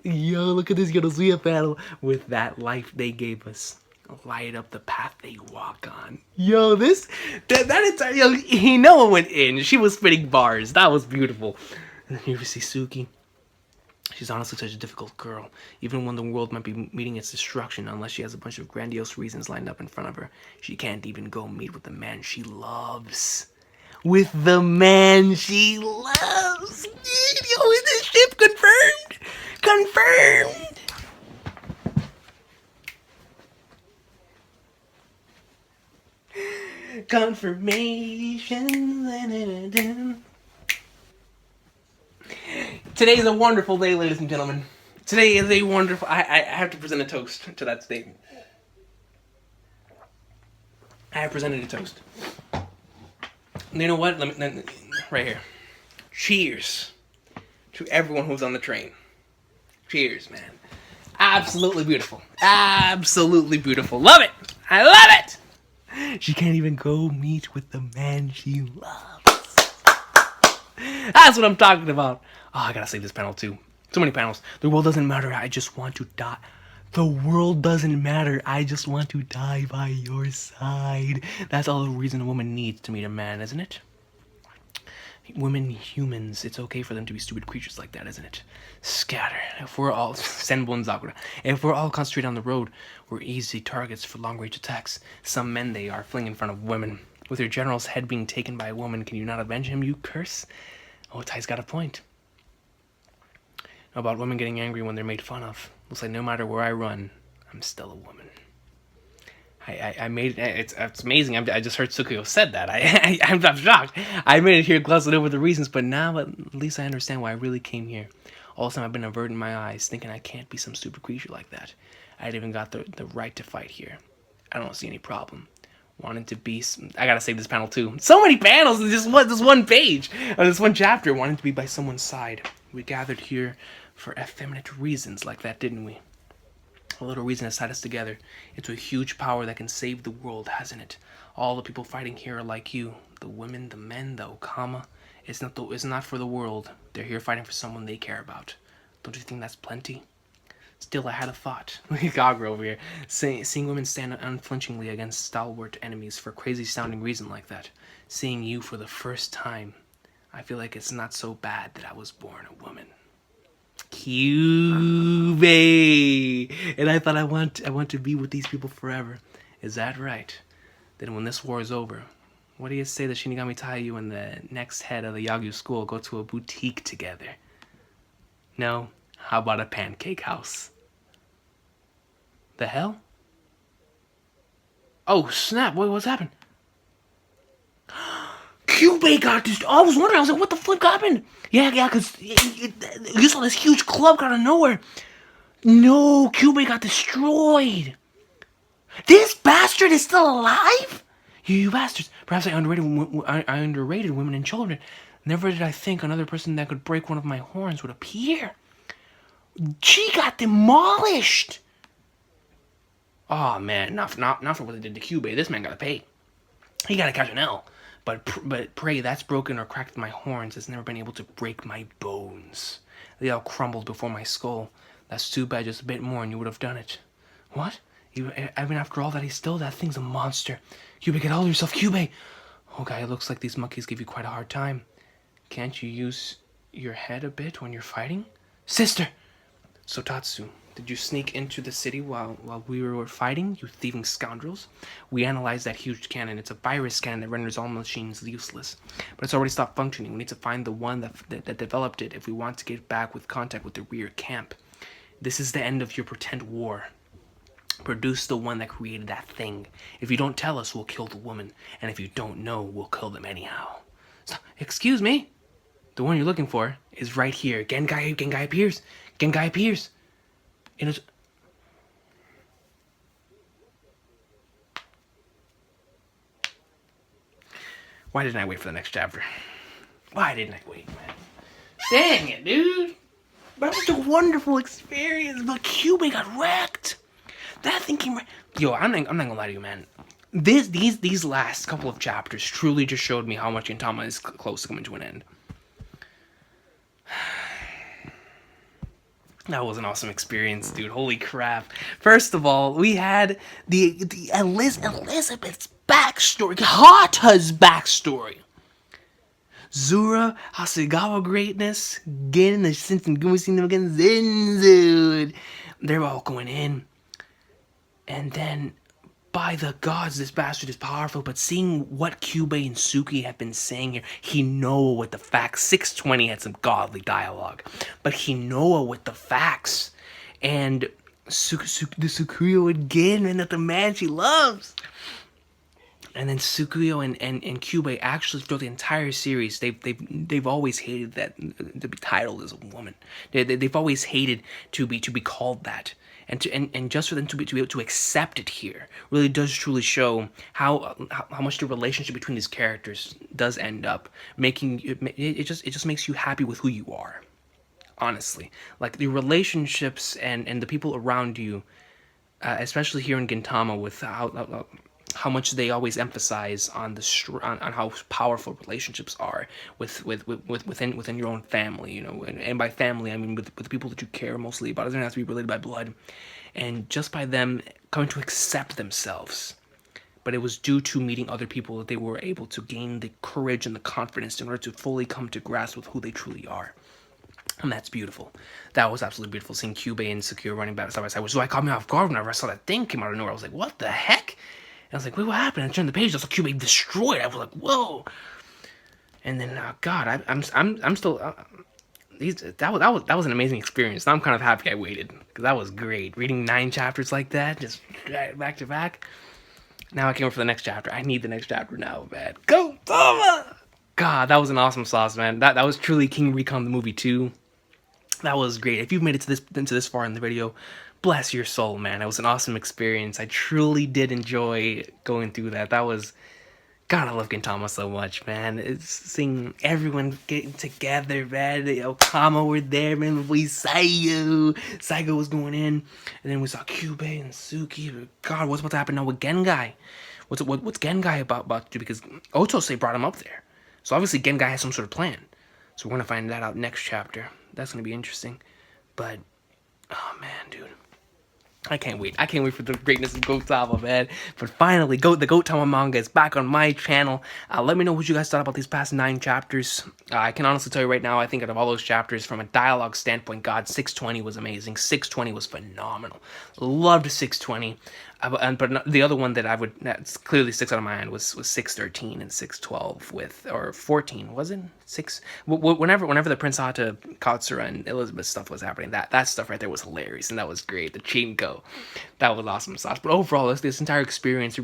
[SPEAKER 1] Yo, look at this Yonosuya panel. With that life they gave us. Light up the path they walk on. Yo, that entire, yo, Hinoa went in. She was spitting bars. That was beautiful. And then here we see Suki. She's honestly such a difficult girl. Even when the world might be meeting its destruction, unless she has a bunch of grandiose reasons lined up in front of her, she can't even go meet with the man she loves. With the man she loves. Yo, is this ship confirmed? Confirmed! Confirmation. Today's a wonderful day, ladies and gentlemen. Today is a wonderful... I have to present a toast to that statement. I have presented a toast. You know what? Right here. Cheers to everyone who's on the train. Cheers, man. Absolutely beautiful. Absolutely beautiful. Love it. I love it. She can't even go meet with the man she loves. That's what I'm talking about. Oh, I gotta save this panel too. So many panels. The world doesn't matter. I just want to die. The world doesn't matter. I just want to die by your side. That's all the reason a woman needs to meet a man, isn't it? Women, humans, it's okay for them to be stupid creatures like that, isn't it? Scatter. If we're all Senbon Zakura. If we're all concentrated on the road, we're easy targets for long-range attacks. Some men they are fling in front of women. With your general's head being taken by a woman, can you not avenge him, you curse? Oh, Tai's got a point. About women getting angry when they're made fun of. Looks like no matter where I run, I'm still a woman. I made it. It's amazing. I just heard Tsukuyo said that. I'm shocked. I made it here glossing over the reasons, but now at least I understand why I really came here. All the time I've been averting my eyes, thinking I can't be some stupid creature like that. I even got the right to fight here. I don't see any problem. Wanted to be... I gotta save this panel too. So many panels in this one page. Or this one chapter. Wanted to be by someone's side. We gathered here for effeminate reasons like that, didn't we? A little reason has tied us together into a huge power that can save the world, hasn't it? All the people fighting here are like you. The women, the men, the Okama. It's not for the world. They're here fighting for someone they care about. Don't you think that's plenty? Still, I had a thought. Kagura over here. Seeing women stand unflinchingly against stalwart enemies for a crazy sounding reason like that. Seeing you for the first time. I feel like it's not so bad that I was born a woman. Kyubey! And I thought I want to be with these people forever. Is that right? Then when this war is over, what do you say that Shinigami Taiyu and the next head of the Yagyu school go to a boutique together? No? How about a pancake house? The hell? Oh, snap. What's happened? Kyubey got this. I was wondering. I was like, what the flip happened? Yeah, because you saw this huge club out of nowhere. No, Kyubey got destroyed. This bastard is still alive? You bastards. Perhaps I underrated women and children. Never did I think another person that could break one of my horns would appear. She got demolished. Oh, man. Not for what they did to Kyubey. This man got to pay. He got to catch an L. But pray that's broken or cracked my horns has never been able to break my bones. They all crumbled before my skull. That's too bad, just a bit more and you would have done it. What? I mean, after all that, he's still, that thing's a monster. Kyubey, get hold of yourself, Kyubey. Oh, guy, it looks like these monkeys give you quite a hard time. Can't you use your head a bit when you're fighting? Sister! So, Tatsu, did you sneak into the city while we were fighting, you thieving scoundrels? We analyzed that huge cannon. It's a virus cannon that renders all machines useless. But it's already stopped functioning. We need to find the one that developed it if we want to get back with contact with the rear camp. This is the end of your pretend war. Produce the one that created that thing. If you don't tell us, we'll kill the woman. And if you don't know, we'll kill them anyhow. So, excuse me? The one you're looking for is right here. Gengai appears. Gengai appears. In his... Why didn't I wait for the next chapter? Why didn't I wait, man? Dang it, dude. That was a wonderful experience, but Kyubey got wrecked. That thing came right... Yo, I'm not gonna lie to you, man. These last couple of chapters truly just showed me how much Gintama is close to coming to an end. That was an awesome experience, dude. Holy crap. First of all, we had the Elizabeth's backstory. Hata's backstory. Zura, Hasegawa greatness. Again, the sense and we seen them again. Zenzu. They're all going in. And then, by the gods, this bastard is powerful. But seeing what Kyubey and Suki have been saying here, he know with the facts. 620 had some godly dialogue. But he know with the facts. And the Sukuyo again, and that the man she loves. And then Sukuyo and Kyubey actually throughout the entire series, they've always hated that to be titled as a woman. They've always hated to be called that. And just for them to be able to accept it here really does truly show how much the relationship between these characters does end up making it just makes you happy with who you are. Honestly, like the relationships and the people around you, especially here in Gintama, with how much they always emphasize on on how powerful relationships are within your own family, you know, and by family I mean with the people that you care mostly about. It doesn't have to be related by blood, and just by them coming to accept themselves. But it was due to meeting other people that they were able to gain the courage and the confidence in order to fully come to grasp with who they truly are. And that's beautiful. That was absolutely beautiful, seeing Kyubey and Sukuyo running back side by side, which is why it caught me off guard whenever I saw that thing came out of nowhere. I was like, what the heck? And I was like, wait, what happened? And I turned the page, I saw Kyubey destroyed. I was like, whoa. And then, God, I'm still... that was an amazing experience. Now I'm kind of happy I waited, because that was great. Reading 9 chapters like that, just back to back. Now I can't wait for the next chapter. I need the next chapter now, man. Goatama! God, that was an awesome sauce, man. That was truly King Recon the movie too. That was great. If you've made it to this far in the video, bless your soul, man. It was an awesome experience. I truly did enjoy going through that. That was... God, I love Gintama so much, man. It's seeing everyone getting together, man. The Okama were there, man. We Saigo was going in. And then we saw Kyubey and Suki. God, what's about to happen now with Gengai? What's Gengai about to do? Because Otose brought him up there. So obviously Gengai has some sort of plan. So we're going to find that out next chapter. That's going to be interesting. But Oh man, dude. I can't wait. I can't wait for the greatness of Goatama, man. But finally, the Goatama manga is back on my channel. Let me know what you guys thought about these past 9 chapters. I can honestly tell you right now, I think out of all those chapters, from a dialogue standpoint, God, 620 was amazing. 620 was phenomenal. Loved 620. But the other one that clearly sticks out of my mind was 613 and 612 or 14, was it? 6. Whenever the Prince Hata, Katsura, and Elizabeth stuff was happening, that stuff right there was hilarious, and that was great. The Chinko, that was awesome sauce. But overall, this entire experience,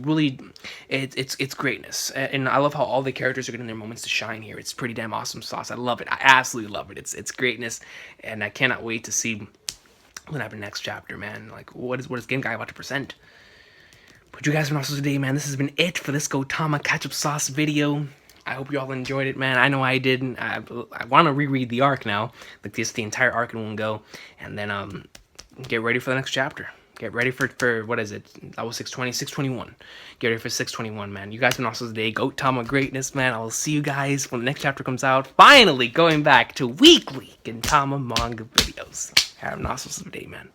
[SPEAKER 1] it's greatness, and I love how all the characters are getting their moments to shine here. It's pretty damn awesome sauce. I love it. I absolutely love it. It's greatness, and I cannot wait to see what happens next chapter, man. Like, what is Game Guy about to present? But you guys have been awesome today, man. This has been it for this Goatama ketchup sauce video. I hope you all enjoyed it, man. I know I did. I want to reread the arc now, like just the entire arc in one go, and then get ready for the next chapter. Get ready for what is it? That was 620, 621. Get ready for 621, man. You guys have been awesome today. Goatama greatness, man. I will see you guys when the next chapter comes out. Finally, going back to weekly Gintama manga videos. Have an awesome day, man.